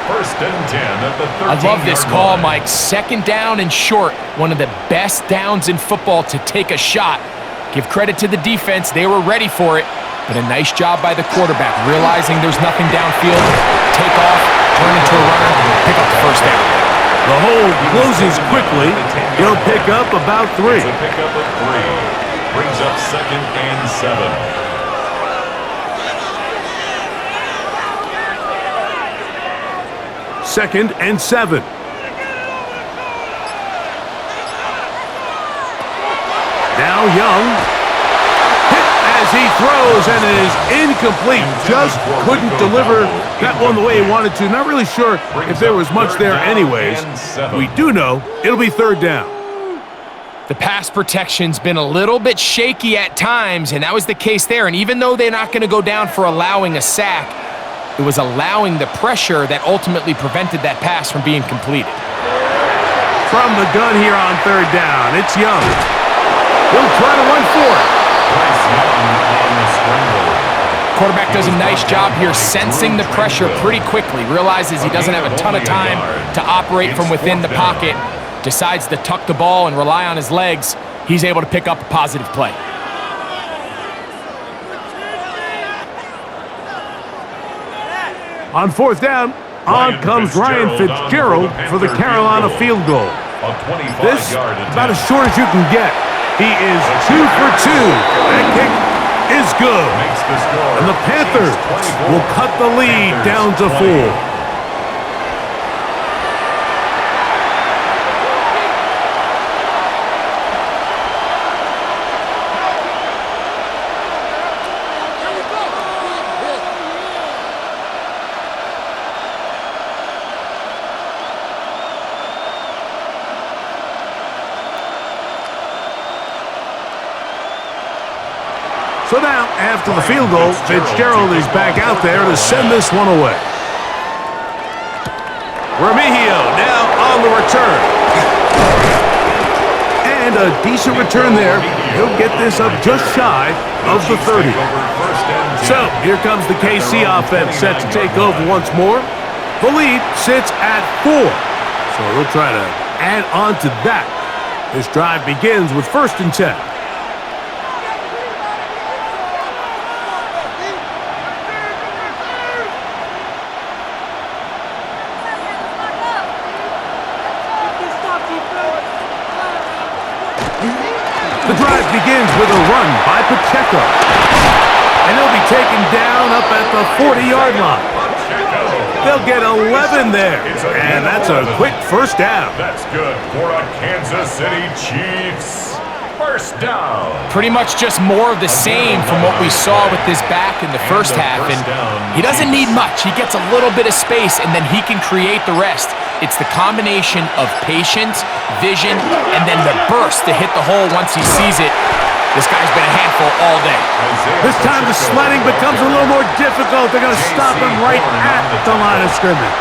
First and 10 at the 13-yard line. I love this call, Mike. Second down and short. One of the best downs in football to take a shot. Give credit to the defense. They were ready for it. But a nice job by the quarterback, realizing there's nothing downfield. Take off, turn into a runner, pick up the first down. The hole closes quickly. He'll pick up about 3. It's a pickup of 3. Brings up second and 7. Second and 7. Now Young. Hit as he throws, and it is incomplete. Just couldn't deliver that one the way he wanted to. Not really sure if there was much there anyways. We do know it'll be third down. The pass protection's been a little bit shaky at times, and that was the case there. And even though they're not going to go down for allowing a sack, it was allowing the pressure that ultimately prevented that pass from being completed. From the gun here on third down, it's Young. He'll try to run for it. Bryce Young on the scramble. Quarterback does a nice job here sensing the pressure pretty quickly, realizes he doesn't have a ton of time to operate from within the pocket, decides to tuck the ball and rely on his legs. He's able to pick up a positive play. On fourth down, on comes Ryan Fitzgerald for the Carolina field goal. This, about as short as you can get. He is 2 for 2. That kick is good. And the Panthers will cut the lead down to 4. So now, after the field goal, Fitzgerald is back out there to send this one away. Remigio now on the return. And a decent return there. He'll get this up just shy of the 30. So, here comes the KC offense set to take over once more. The lead sits at 4. So they'll try to add on to that. This drive begins with first and 10. The drive begins with a run by Pacheco. And he'll be taken down up at the 40-yard line. They'll get 11 there. And that's a quick first down. That's good for a Kansas City Chiefs. First down. Pretty much just more of the same from what we saw with this back in the first half. And he doesn't need much. He gets a little bit of space, and then he can create the rest. It's the combination of patience, vision, and then the burst to hit the hole once he sees it. This guy's been a handful all day. This time the sledding becomes a little more difficult. They're going to stop him right at the line of scrimmage.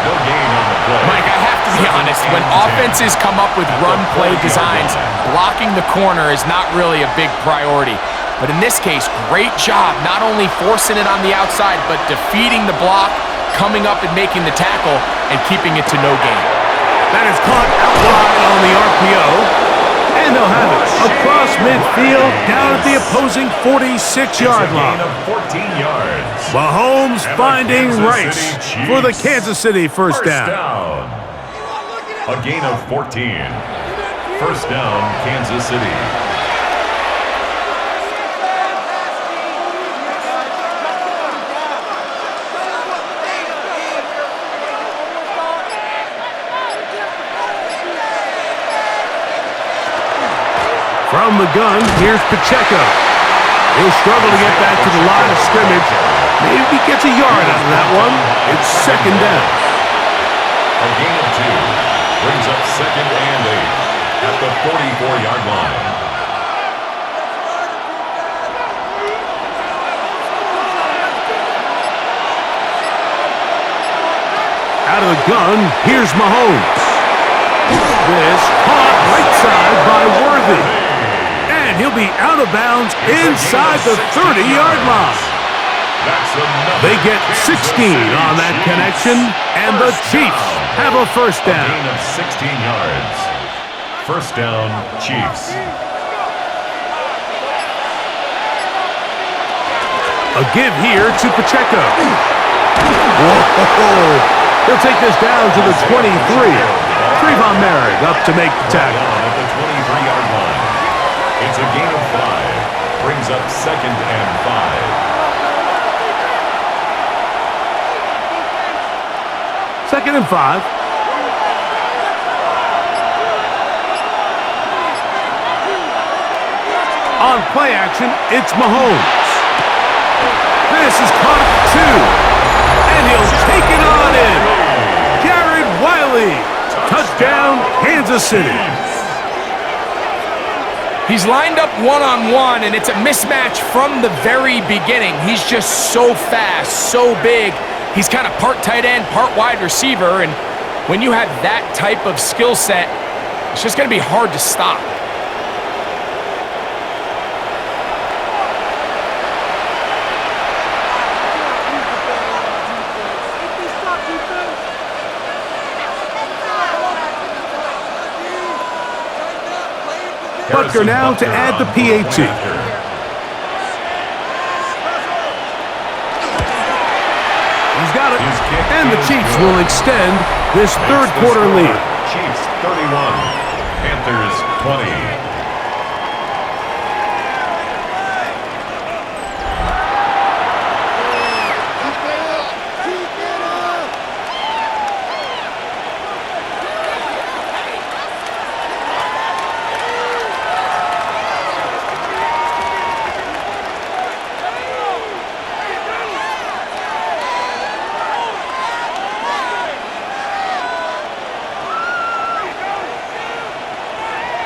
No gain on the play. Mike, I have to be honest, when offenses come up with run-play designs, blocking the corner is not really a big priority. But in this case, great job not only forcing it on the outside, but defeating the block, coming up and making the tackle, and keeping it to no gain. That is caught out wide on the RPO. And they'll have it across midfield down at the opposing 46-yard line. 14 yards. Mahomes finding Rice for the Kansas City first down. A gain of 14. First down, Kansas City. From the gun, here's Pacheco. He'll struggle to get back to the line of scrimmage. Maybe he gets a yard out of that one. It's second down. A gain of 2. Brings up second and 8 at the 44-yard line. Out of the gun, here's Mahomes. This caught right side by Worthy. And he'll be out of bounds inside the 30-yard line. They get 16 on that connection, and the Chiefs have a first down. A gain of 16 yards. First down, Chiefs. A give here to Pacheco. Whoa! He'll take this down to the 23. Trevon Merrick up to make the tackle. At the 23-yard line. It's a gain of 5. Brings up 2nd and 5. 2nd and 5. On play action, it's Mahomes. This is caught 2. And he'll take it on in. Jared Wiley. Touchdown, Kansas City. He's lined up one-on-one, and it's a mismatch from the very beginning. He's just so fast, so big. He's kind of part tight end, part wide receiver, and when you have that type of skill set, it's just going to be hard to stop. Butker now to add the PAT. He's got it. And the Chiefs will extend this third quarter lead. Chiefs 31, Panthers 20.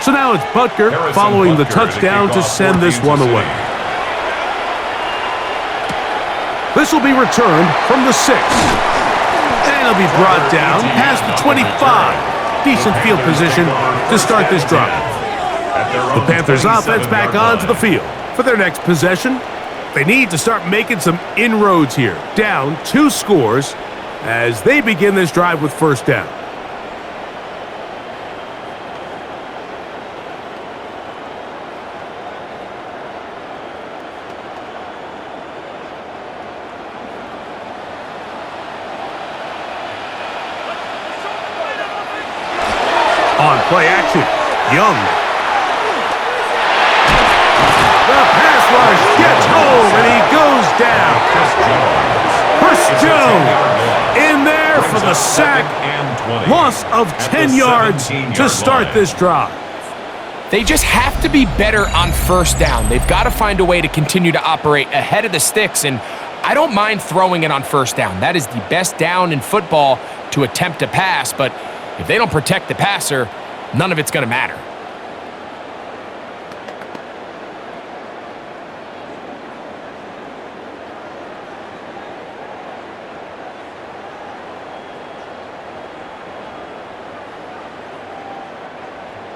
So now it's Butker following the touchdown to send this one away. This will be returned from the 6. And it'll be brought down past the 25. Decent field position to start this drive. The Panthers offense back onto the field for their next possession. They need to start making some inroads here. Down 2 scores as they begin this drive with first down. On play action, Young. The pass rush gets home and he goes down. Chris Jones in there for the sack. Loss of 10 yards to start this drive. They just have to be better on first down. They've got to find a way to continue to operate ahead of the sticks, and I don't mind throwing it on first down. That is the best down in football to attempt a pass, but if they don't protect the passer, none of it's going to matter.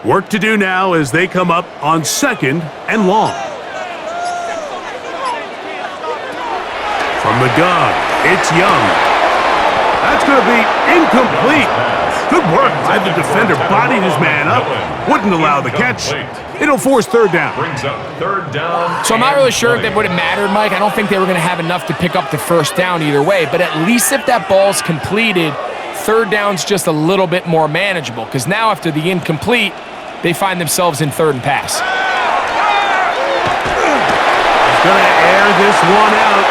Work to do now as they come up on 2nd and long. From the gun, it's Young. That's going to be incomplete. Good work by the defender. Bodied his man up. Wouldn't allow the catch. It'll force third down. Brings up third down. So I'm not really sure if that would have mattered, Mike. I don't think they were going to have enough to pick up the first down either way. But at least if that ball's completed, third down's just a little bit more manageable. Because now after the incomplete, they find themselves in third and pass. He's going to air this one out.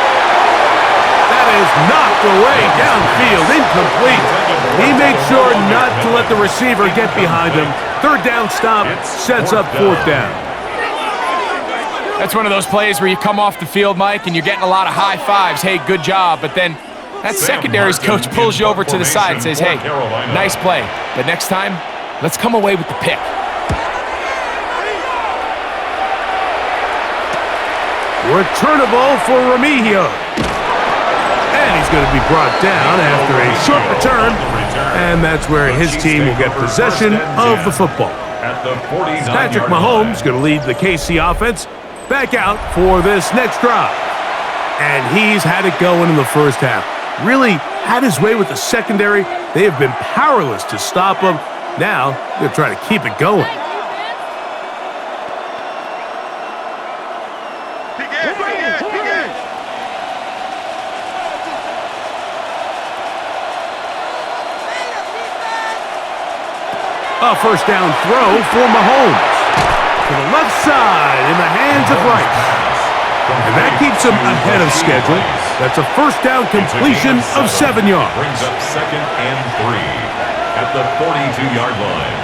That is knocked away downfield, incomplete. He made sure not to let the receiver get behind him. Third down stop sets up fourth down. That's one of those plays where you come off the field, Mike, and you're getting a lot of high fives. Hey, good job. But then that secondary's coach pulls you over to the side and says, hey, nice play. But next time, let's come away with the pick. Returnable for Remigio. And he's going to be brought down after a short return. And that's where his team will get possession of the football. At at the 49-yard Patrick Mahomes going to lead the KC offense back out for this next drive. And he's had it going in the first half. Really had his way with the secondary. They have been powerless to stop him. Now, they're trying to keep it going. A first down throw for Mahomes. To the left side in the hands of Rice. And that keeps him ahead of schedule. That's a first down completion of 7 yards. Brings up 2nd and 3 at the 42-yard line.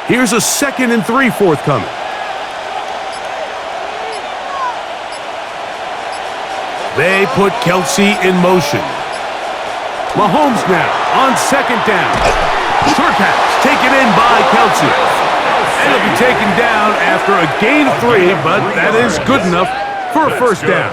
Here's a 2nd and 3 forthcoming. They put Kelsey in motion. Mahomes now on 2nd down. Short pass taken in by Kelsey. And it'll be taken down after a gain of 3, but that is good enough for a first down.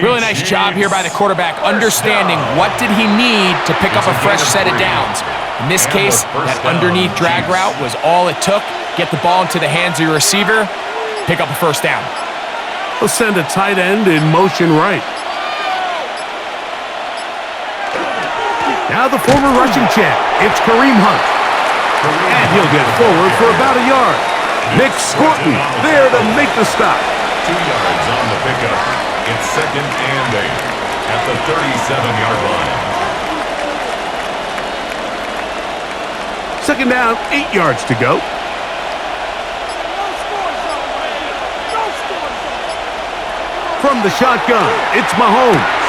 Really nice job here by the quarterback, understanding what did he need to pick up a fresh set of downs. In this case, that underneath drag route was all it took. Get the ball into the hands of your receiver, pick up a first down. We'll send a tight end in motion right. Now the former rushing champ, it's Kareem Hunt. And he'll get forward for about a yard. Nick Scorton there to make the stop. 2 yards on the pickup. It's 2nd and 8 at the 37-yard line. 2nd down, 8 yards to go. From the shotgun, it's Mahomes.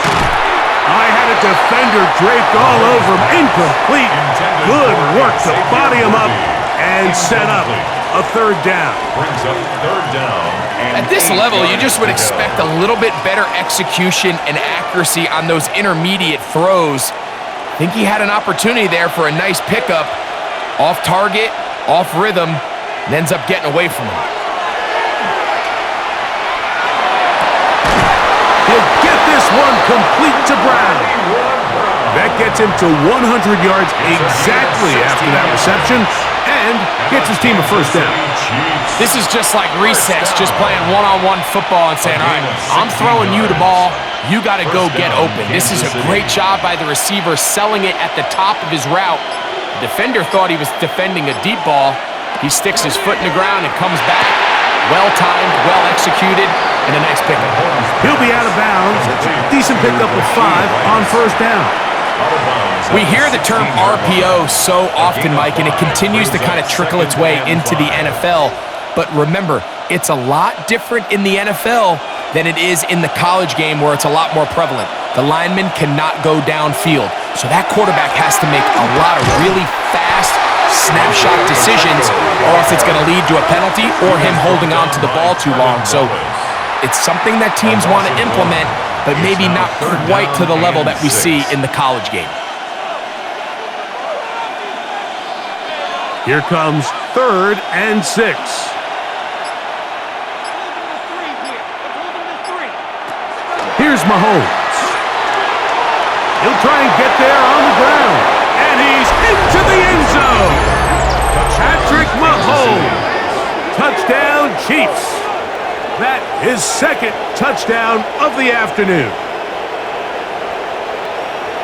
I had a defender draped all over him. Incomplete. Good work to body him up and set up a 3rd down. Brings up 3rd down. At this level, you just would expect a little bit better execution and accuracy on those intermediate throws. I think he had an opportunity there for a nice pickup. Off target, off rhythm, and ends up getting away from him. He'll get this one complete to Brown. That gets him to 100 yards exactly after that reception and gets his team a first down. This is just like recess, just playing one-on-one football and saying, all right, I'm throwing you the ball. You got to go get open. This is a great job by the receiver selling it at the top of his route. The defender thought he was defending a deep ball. He sticks his foot in the ground and comes back. Well-timed, well-executed, and a nice pickup. He'll be out of bounds. Decent pickup of 5 on first down. We hear the term RPO so often, Mike, and it continues to kind of trickle its way into the NFL. But remember, it's a lot different in the NFL than it is in the college game where it's a lot more prevalent. The lineman cannot go downfield. So that quarterback has to make a lot of really fast snapshot decisions, or else it's going to lead to a penalty or him holding on to the ball too long. So it's something that teams want to implement, but maybe not quite to the level that we see in the college game. Here comes 3rd and 6. Here's Mahomes. He'll try and get there on the ground. And he's into the end zone. Patrick Mahomes. Touchdown, Chiefs. That is 2nd touchdown of the afternoon.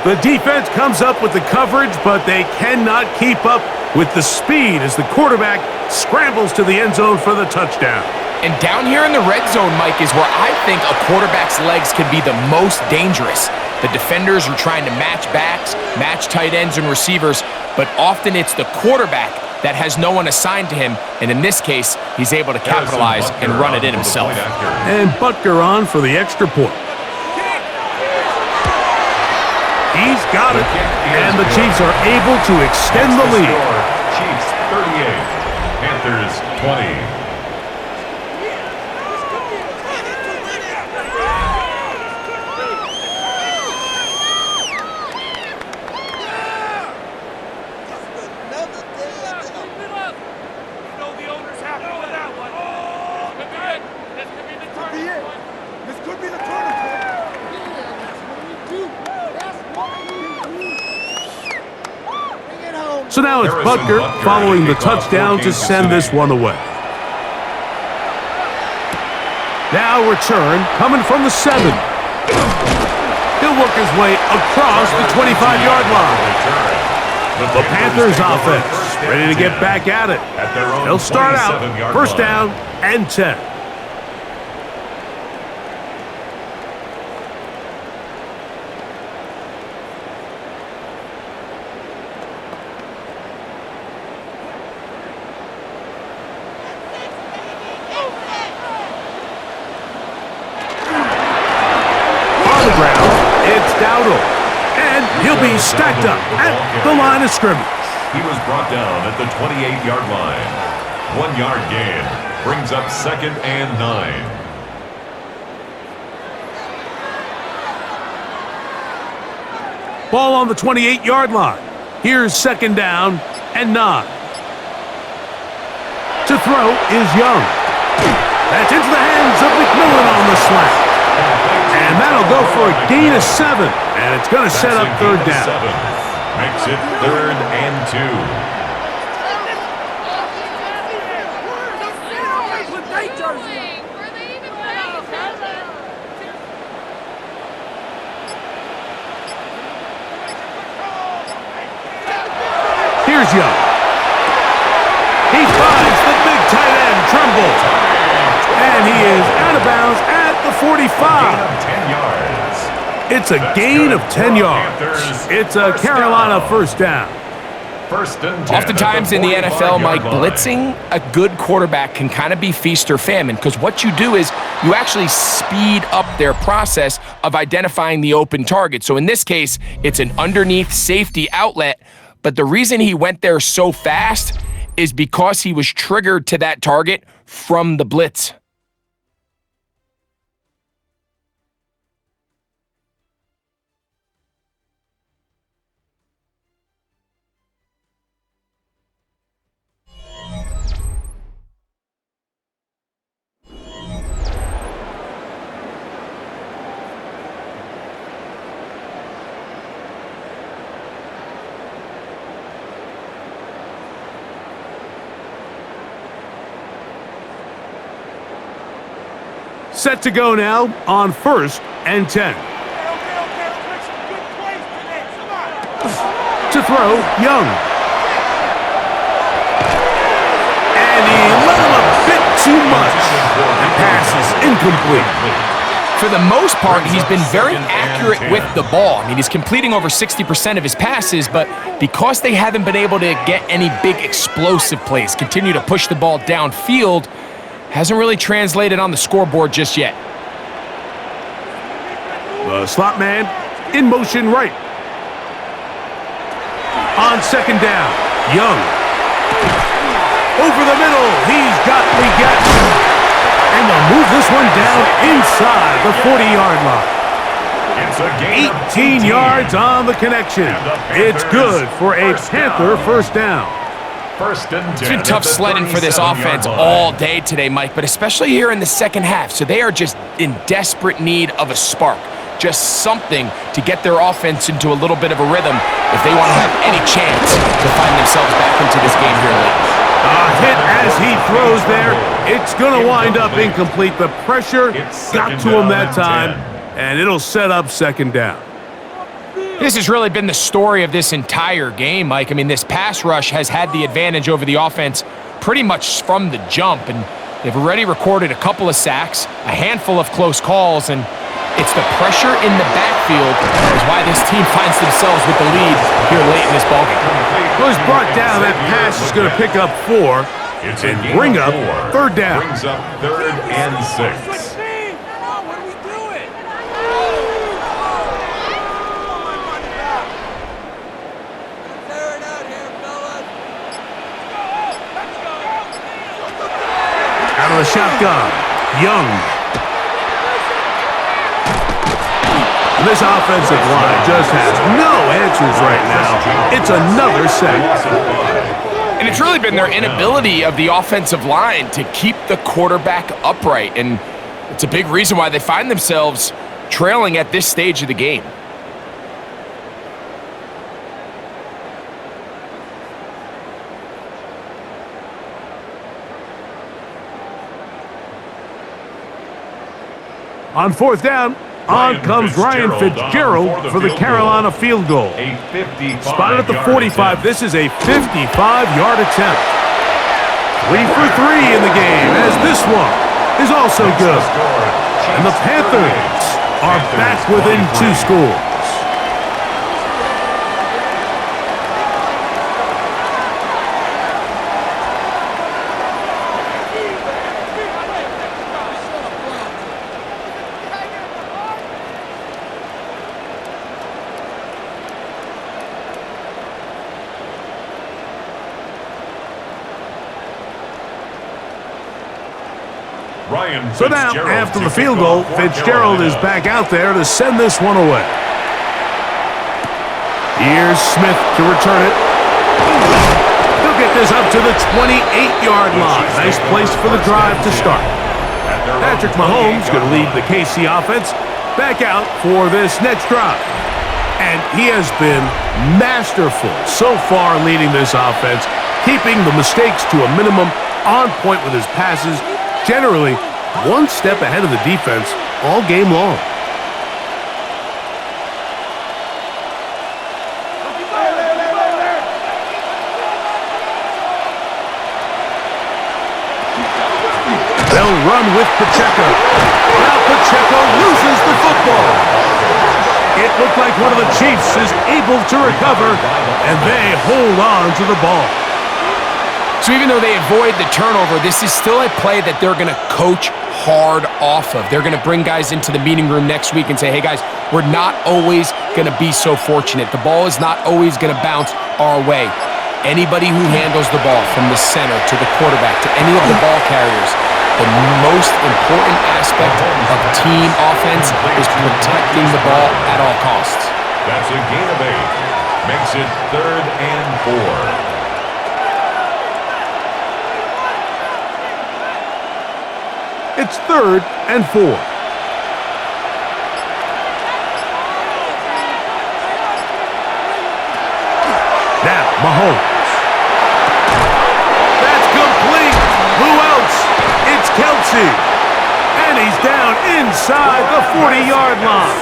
The defense comes up with the coverage, but they cannot keep up with the speed as the quarterback scrambles to the end zone for the touchdown. And down here in the red zone, Mike, is where I think a quarterback's legs can be the most dangerous. The defenders are trying to match backs, match tight ends and receivers, but often it's the quarterback that has no one assigned to him, and in this case, he's able to capitalize and run it in himself. And Butker on for the extra point. He's got it, and the Chiefs are able to extend the lead. Chiefs 38, Panthers 20. So now it's Butker following the touchdown to send this one away. Now return coming from the 7. He'll work his way across the 25-yard line. The Panthers offense ready to get back at it. They'll start out first down and 10. On the ground, it's Dowdle. And he'll be stacked up at the line of scrimmage. He was brought down at the 28-yard line. 1 yard gain brings up second and 9. Ball on the 28-yard line. Here's second down and 9. To throw is Young. That's into the hands of McMillan on the slant. And that'll go for a gain of 7. And it's going to set up third down. 7. Makes it 3rd and 2. Here's Young. He finds the big tight end, Trumbull. And he is out of bounds at the 45. 10 yards. It's a gain of 10 yards. It's a Carolina first down. First and 10. Oftentimes in the NFL, Mike, blitzing a good quarterback can kind of be feast or famine, because what you do is you actually speed up their process of identifying the open target. So in this case, it's an underneath safety outlet, but the reason he went there so fast is because he was triggered to that target from the blitz. Set to go now on first and 10. To throw, Young. And he let him a bit too much. The pass is incomplete. For the most part, he's been very accurate with the ball. I mean, he's completing over 60% of his passes, but because they haven't been able to get any big explosive plays, continue to push the ball downfield, hasn't really translated on the scoreboard just yet. The slot man in motion right. On second down, Young. Over the middle, he's got Leggett. And they'll move this one down inside the 40-yard line. It's a gain 18 yards on the connection. It's good for a Panther first down. First and 10. It's been tough sledding for this offense all day today, Mike, but especially here in the second half. So they are just in desperate need of a spark, just something to get their offense into a little bit of a rhythm if they want to have any chance to find themselves back into this game here late. A hit as he throws there. It's going to wind up incomplete. The pressure got to him that time, and it'll set up second down. This has really been the story of this entire game, Mike. I mean, this pass rush has had the advantage over the offense pretty much from the jump, and they've already recorded a couple of sacks, a handful of close calls, and it's the pressure in the backfield that is why this team finds themselves with the lead here late in this ballgame. Was brought down. That pass is going to pick up 4 and bring up third down. Brings up 3rd and 6. Out of the shotgun, Young. And this offensive line just has no answers right now. It's another sack. And it's really been their inability of the offensive line to keep the quarterback upright. And it's a big reason why they find themselves trailing at this stage of the game. On fourth down, on comes Ryan Fitzgerald for the Carolina field goal. A 55 Spotted at the 45. This is a 55-yard attempt. 3 for 3 in the game, as this one is also good. And the Panthers are back within 2 scores. So now, after the field goal, Fitzgerald is back out there to send this one away. Here's Smith to return it. He'll get this up to the 28-yard line. Nice place for the drive to start. Patrick Mahomes going to lead the KC offense back out for this next drive. And he has been masterful so far leading this offense, keeping the mistakes to a minimum, on point with his passes, generally one step ahead of the defense all game long. They'll run with Pacheco. Now Pacheco loses the football. It looked like one of the Chiefs is able to recover, and they hold on to the ball. So even though they avoid the turnover, this is still a play that they're going to coach hard off of. They're going to bring guys into the meeting room next week and say, hey guys, we're not always going to be so fortunate. The ball is not always going to bounce our way. Anybody who handles the ball from the center to the quarterback to any of the ball carriers, the most important aspect of team offense is protecting the ball at all costs. That's a gain of 8. Makes it 3rd and 4. It's 3rd and 4. Now, Mahomes. That's complete. Who else? It's Kelsey. And he's down inside the 40-yard line.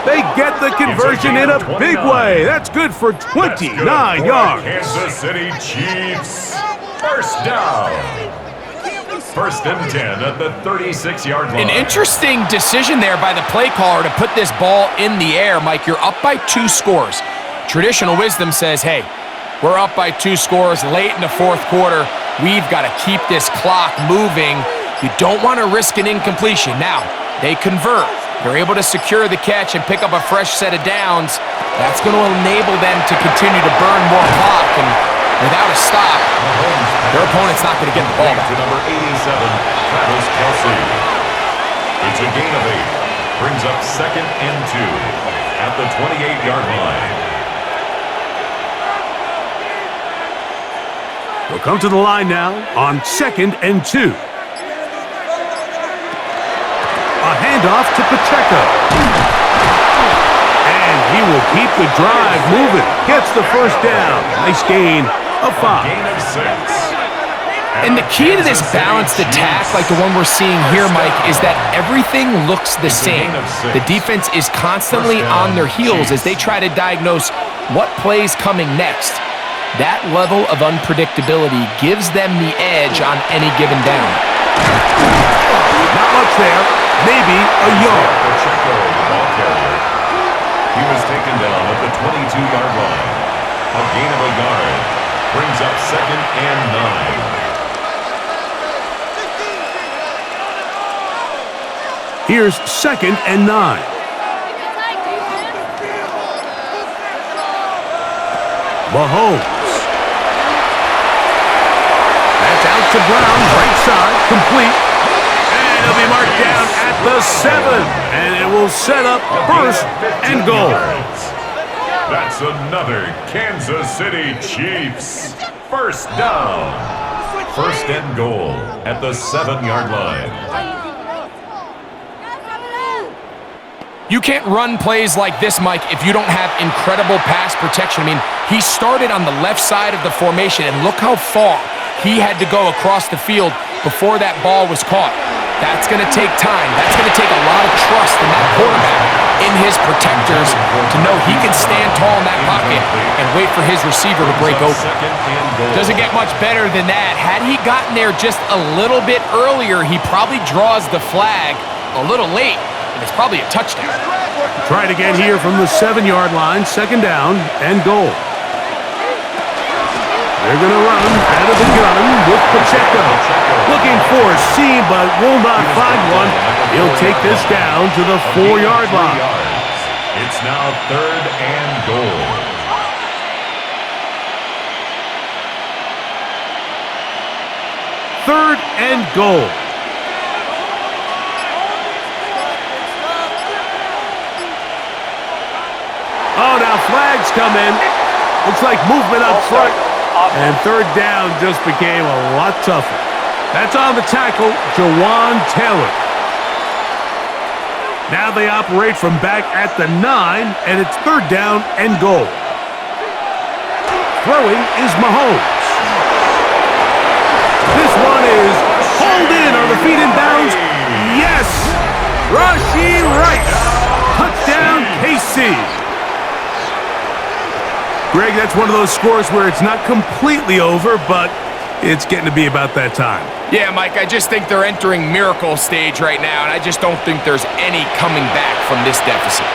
They get the conversion in a big way. That's good for 29 yards. Kansas City Chiefs. First down. 1st and 10 at the 36-yard line. An interesting decision there by the play caller to put this ball in the air. Mike, you're up by 2 scores. Traditional wisdom says, hey, we're up by 2 scores late in the 4th quarter. We've got to keep this clock moving. You don't want to risk an incompletion. Now, they convert. They're able to secure the catch and pick up a fresh set of downs. That's going to enable them to continue to burn more clock. And without a stop, their opponent's not going to get the ball back. To number 87, Travis Kelsey. It's a gain of 8. Brings up 2nd and 2 at the 28-yard line. We'll come to the line now on 2nd and 2. A handoff to Pacheco. And he will keep the drive moving. Gets the first down. Nice gain of 5. Gain of 6. And the key to this balanced attack, like the one we're seeing here, Mike, is that everything looks the same. The defense is constantly on their heels as they try to diagnose what play's coming next. That level of unpredictability gives them the edge on any given down. Not much there. Maybe a yard. Pacheco, the ball carrier. He was taken down at the 22-yard line. A gain of a yard. Brings up 2nd and 9. Here's 2nd and 9. Mahomes. That's out to Brown, right side, complete. And it'll be marked down at the 7. And it will set up 1st and goal. That's another Kansas City Chiefs. First down. 1st and goal at the 7-yard line. You can't run plays like this, Mike, if you don't have incredible pass protection. I mean, he started on the left side of the formation, and look how far he had to go across the field before that ball was caught. That's going to take time. That's going to take a lot of trust in that quarterback, in his protectors, to know he can stand tall in that pocket and wait for his receiver to break open. Doesn't get much better than that. Had he gotten there just a little bit earlier, he probably draws the flag a little late, and it's probably a touchdown. Try it again here from the 7-yard line, second down and goal. They're going to run out of the gun with Pacheco. Looking for a seam, but will not find one. He'll take this down to the 4-yard line. It's now third and goal. Third and goal. Oh, now flags come in. Looks like movement up front. And third down just became a lot tougher. That's on the tackle, Jawan Taylor. Now they operate from back at the 9, and it's third down and goal. Throwing is Mahomes. This one is hauled in on the feet in bounds. Yes! Rashee Rice. Touchdown, KC. Greg, that's one of those scores where it's not completely over, but it's getting to be about that time. Yeah, Mike, I just think they're entering miracle stage right now, and I just don't think there's any coming back from this deficit.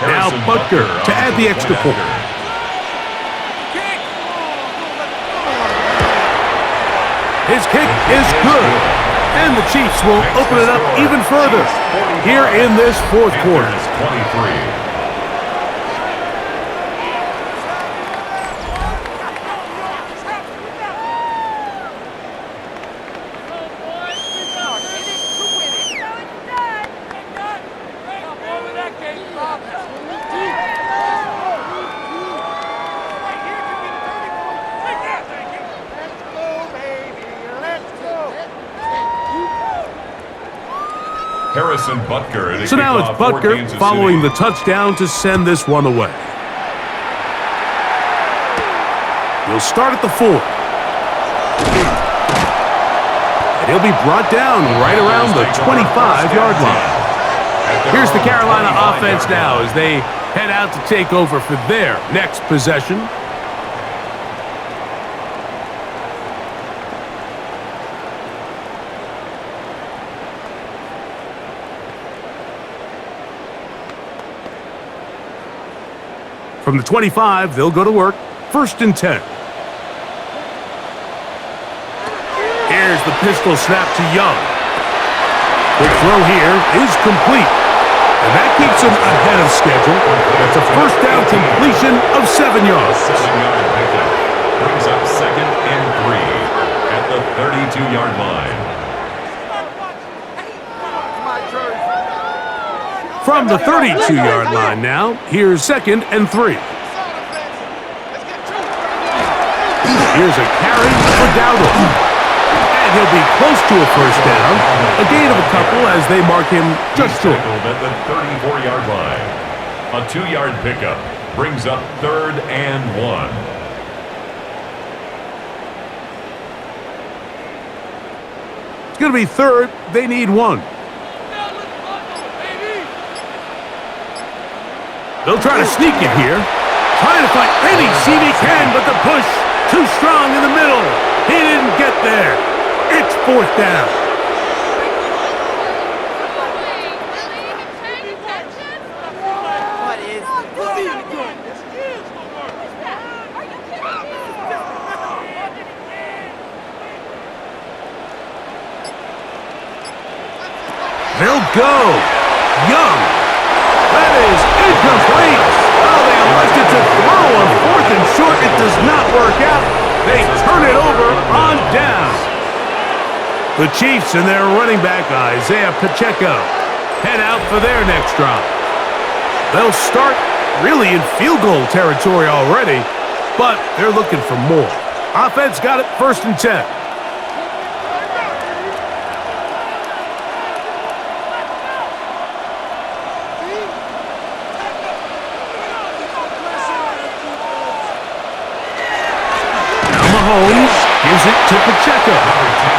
Now Butker to add the extra point. His kick is good, and the Chiefs will open it up even further here in this fourth quarter. 23. Harrison Butker. So now it's Butker following the touchdown to send this one away. He'll start at the 4. And he'll be brought down right around the 25-yard line. Here's the Carolina offense now as they head out to take over for their next possession. From the 25, they'll go to work. First and 10. Here's the pistol snap to Young. Quick throw here is complete. And that keeps him ahead of schedule. That's a first down completion of 7 yards. 7-yard pickup. Brings up second and 3 at the 32-yard line. From the 32-yard line now, here's second and 3. Here's a carry for Dowdle. And he'll be close to a first down. A gain of a couple as they mark him just short. At the 34-yard line. A 2-yard pickup brings up third and 1. It's going to be third. They need 1. They'll try to sneak it here. Trying to find any seam he can, but the push too strong in the middle. He didn't get there. It's fourth down. They'll go. Young. That is incomplete. Oh, they elected to throw on fourth and short. It does not work out. They turn it over on down. The Chiefs and their running back, Isaiah Pacheco, head out for their next drive. They'll start really in field goal territory already, but they're looking for more. Offense got it, first and 10. it to Pacheco.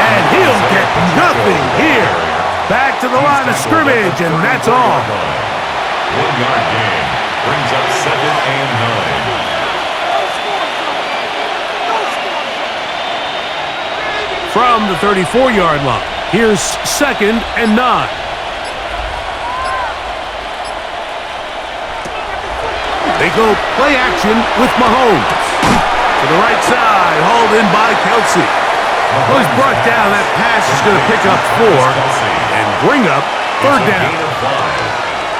And he'll get nothing here. Back to the line of scrimmage, and that's all. 1-yard gain brings up 2nd and 9. From the 34-yard line, here's 2nd and 9. They go play action with Mahomes. To the right side, hauled in by Kelsey. Well, he's brought down. That pass is going to pick up 4 and bring up 3rd down.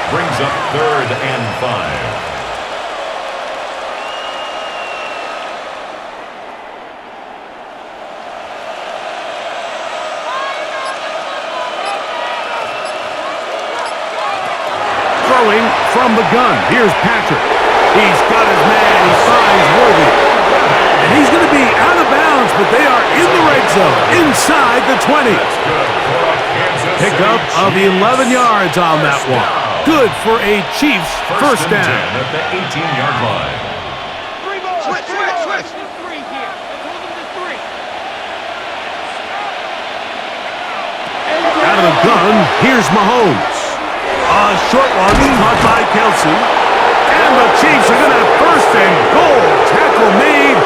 Brings up 3rd and 5. Throwing from the gun. Here's Patrick. He's got his man. He finds Worthy. And he's going to be out of bounds, but they are in the red zone, inside the 20. Pickup of 11 yards on that one. Good for a Chiefs first down. At the 18-yard line. Switch. Out of the gun, here's Mahomes. A short one caught by Kelsey. And the Chiefs are going to have 1st and goal. Tackle made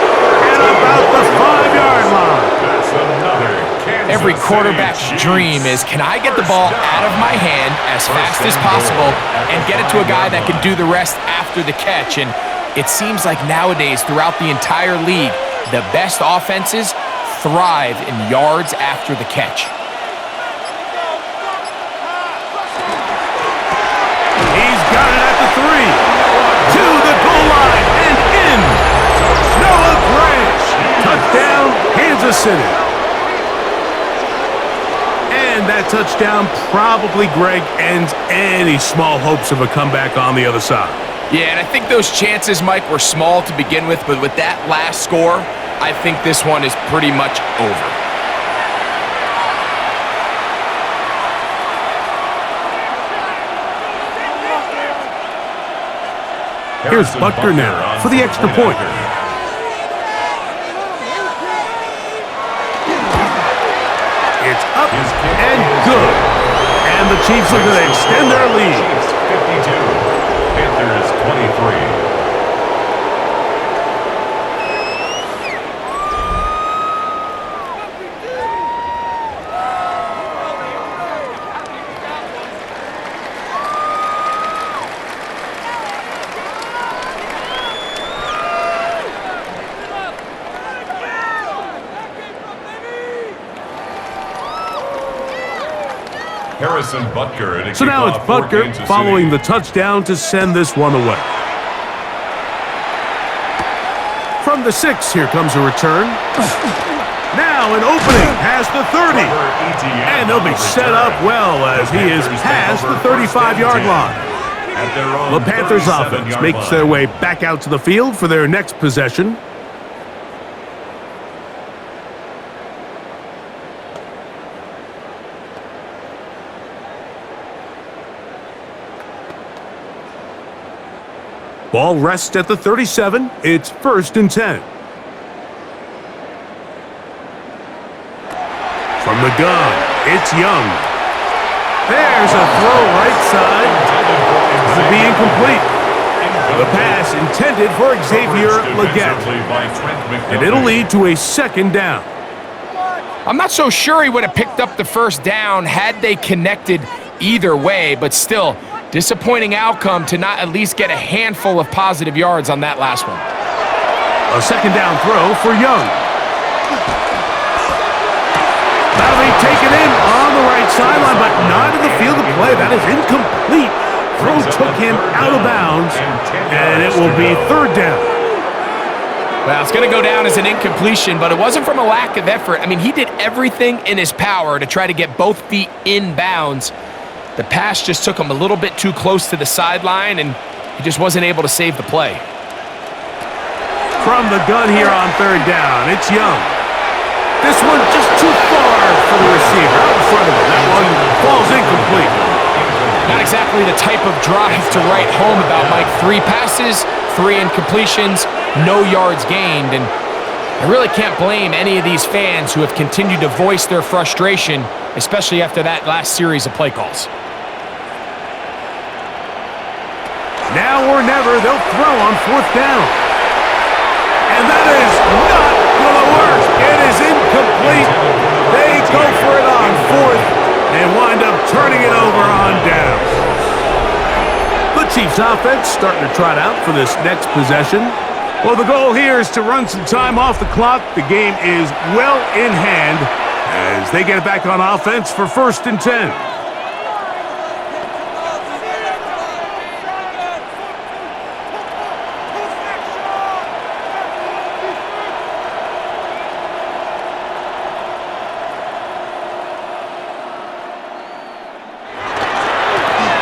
at about the 5-yard line. That's another Kansas Every quarterback's City dream Chiefs. is, can I get the ball out of my hand as fast as possible and get it to a guy that can do the rest after the catch? And it seems like nowadays, throughout the entire league, the best offenses thrive in yards after the catch. He's got it at the 3. To the goal line and in. Noah Branch. Touchdown, Kansas City. And that touchdown probably, Greg, ends any small hopes of a comeback on the other side. Yeah, and I think those chances, Mike, were small to begin with, but with that last score, I think this one is pretty much over. Here's Butker now for the extra point. It's up and good. And the Chiefs are going to extend their lead. 52, Panthers 23. Harrison Butker. So now it's Butker following the touchdown to send this one away. From the 6, here comes a return. Now an opening past the 30. And they'll be set up well as he is past the 35-yard line. The Panthers offense makes their way back out to the field for their next possession. Ball rests at the 37. It's 1st and 10. From the gun, it's Young. There's a throw right side. It'll be incomplete. The pass intended for Xavier Legette. And it'll lead to a 2nd down. I'm not so sure he would have picked up the 1st down had they connected either way, but still, disappointing outcome to not at least get a handful of positive yards on that last one. A 2nd down throw for Young. That'll be taken in on the right sideline, but not in the field of play. That is incomplete. Throw took him out of bounds, and it will be 3rd down. Well, it's going to go down as an incompletion, but it wasn't from a lack of effort. I mean, he did everything in his power to try to get both feet in bounds. The pass just took him a little bit too close to the sideline, and he just wasn't able to save the play. From the gun here on 3rd down, it's Young. This one just too far for the receiver out in front of him. That one falls incomplete. Not exactly the type of drive to write home about, Mike. 3 passes, 3 incompletions, no yards gained, and I really can't blame any of these fans who have continued to voice their frustration, especially after that last series of play calls. Now or never, they'll throw on 4th down. And that is not going to work. It is incomplete. They go for it on 4th and wind up turning it over on down. The Chiefs offense starting to trot out for this next possession. Well, the goal here is to run some time off the clock. The game is well in hand as they get it back on offense for 1st and 10.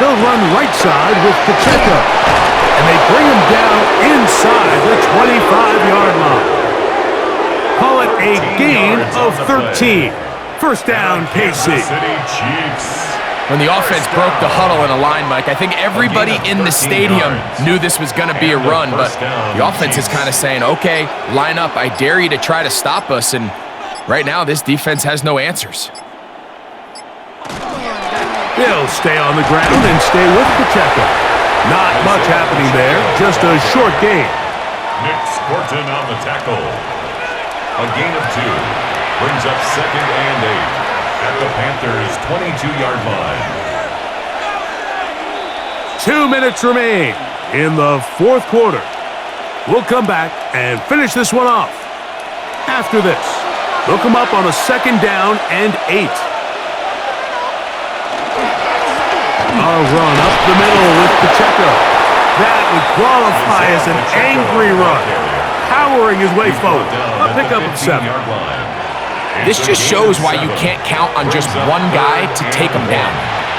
They'll run right side with Pacheco. And they bring him down inside the 25-yard line. Call it a gain of 13. 1st down, KC. When the offense broke the huddle in a line, Mike, I think everybody in the stadium knew this was going to be a run, but the offense is kind of saying, okay, line up. I dare you to try to stop us, and right now this defense has no answers. They'll stay on the ground and stay with Pacheco. Not much happening there, just a short gain. Nick Scorton on the tackle. A gain of 2. Brings up 2nd and 8 at the Panthers' 22-yard line. 2 minutes remain in the 4th quarter. We'll come back and finish this one off. After this, they'll come up on a 2nd down and 8. A run up the middle with Pacheco. That would qualify as an angry run. Powering his way forward. A pickup of 7. This just shows why you can't count on just one guy to take him down.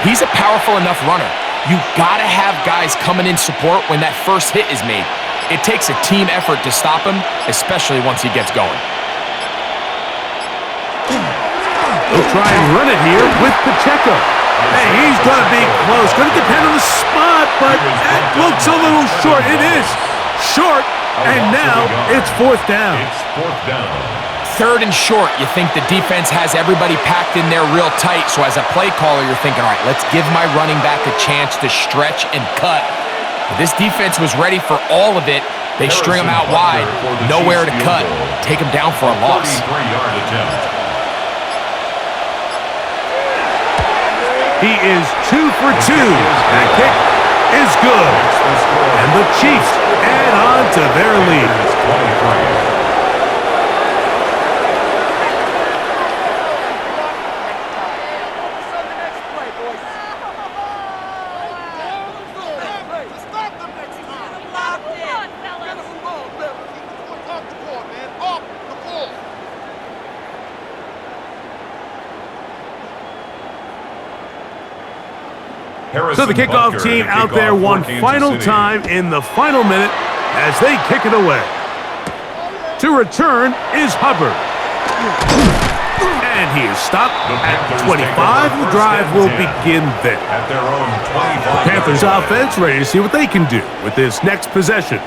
He's a powerful enough runner. You gotta have guys coming in support when that first hit is made. It takes a team effort to stop him, especially once he gets going. They'll try and run it here with Pacheco. Hey, he's going to be close. Going to depend on the spot, but that looks a little short. It is short, and now it's 4th down. It's 4th down. 3rd and short, you think the defense has everybody packed in there real tight, so as a play caller, you're thinking, all right, let's give my running back a chance to stretch and cut. But this defense was ready for all of it. They string him out wide, nowhere to cut, take him down for a loss. 33-yard attempt. He is 2 for 2. That kick is good. And the Chiefs add on to their lead. So the kickoff team out there one final time in the final minute as they kick it away. To return is Hubbard. And he is stopped at 25. The drive will begin then. At their own 25. Panthers offense ready to see what they can do with this next possession.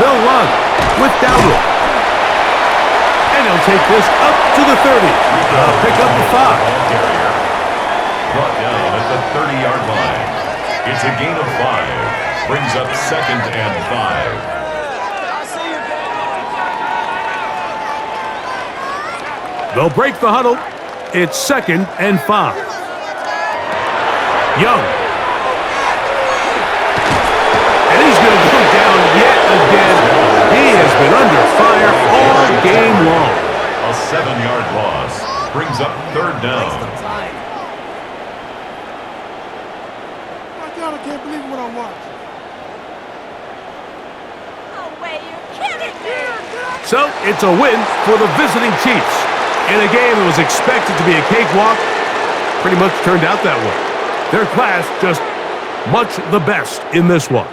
They'll run with Dowdle. And he'll take this up to the 30. Pick up the 5. Brought down at the 30-yard line. It's a gain of 5. Brings up 2nd and 5. They'll break the huddle. It's 2nd and 5. Young. And he's going to go down yet again. He has been under fire all game long. A 7-yard loss brings up 3rd down. I can't believe what I'm watching. No way, you're kidding me! So it's a win for the visiting Chiefs. In a game that was expected to be a cakewalk, pretty much turned out that way. Their class just much the best in this one,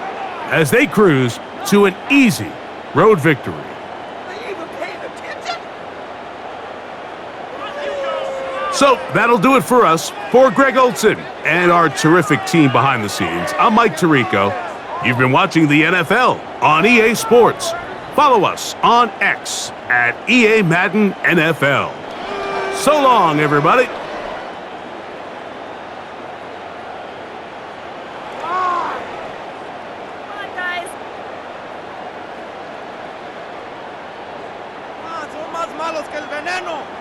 as they cruise to an easy road victory. So that'll do it for us. For Greg Olson and our terrific team behind the scenes, I'm Mike Tirico. You've been watching the NFL on EA Sports. Follow us on X at EA Madden NFL. So long, everybody. Come on, guys. Son más malos que el veneno.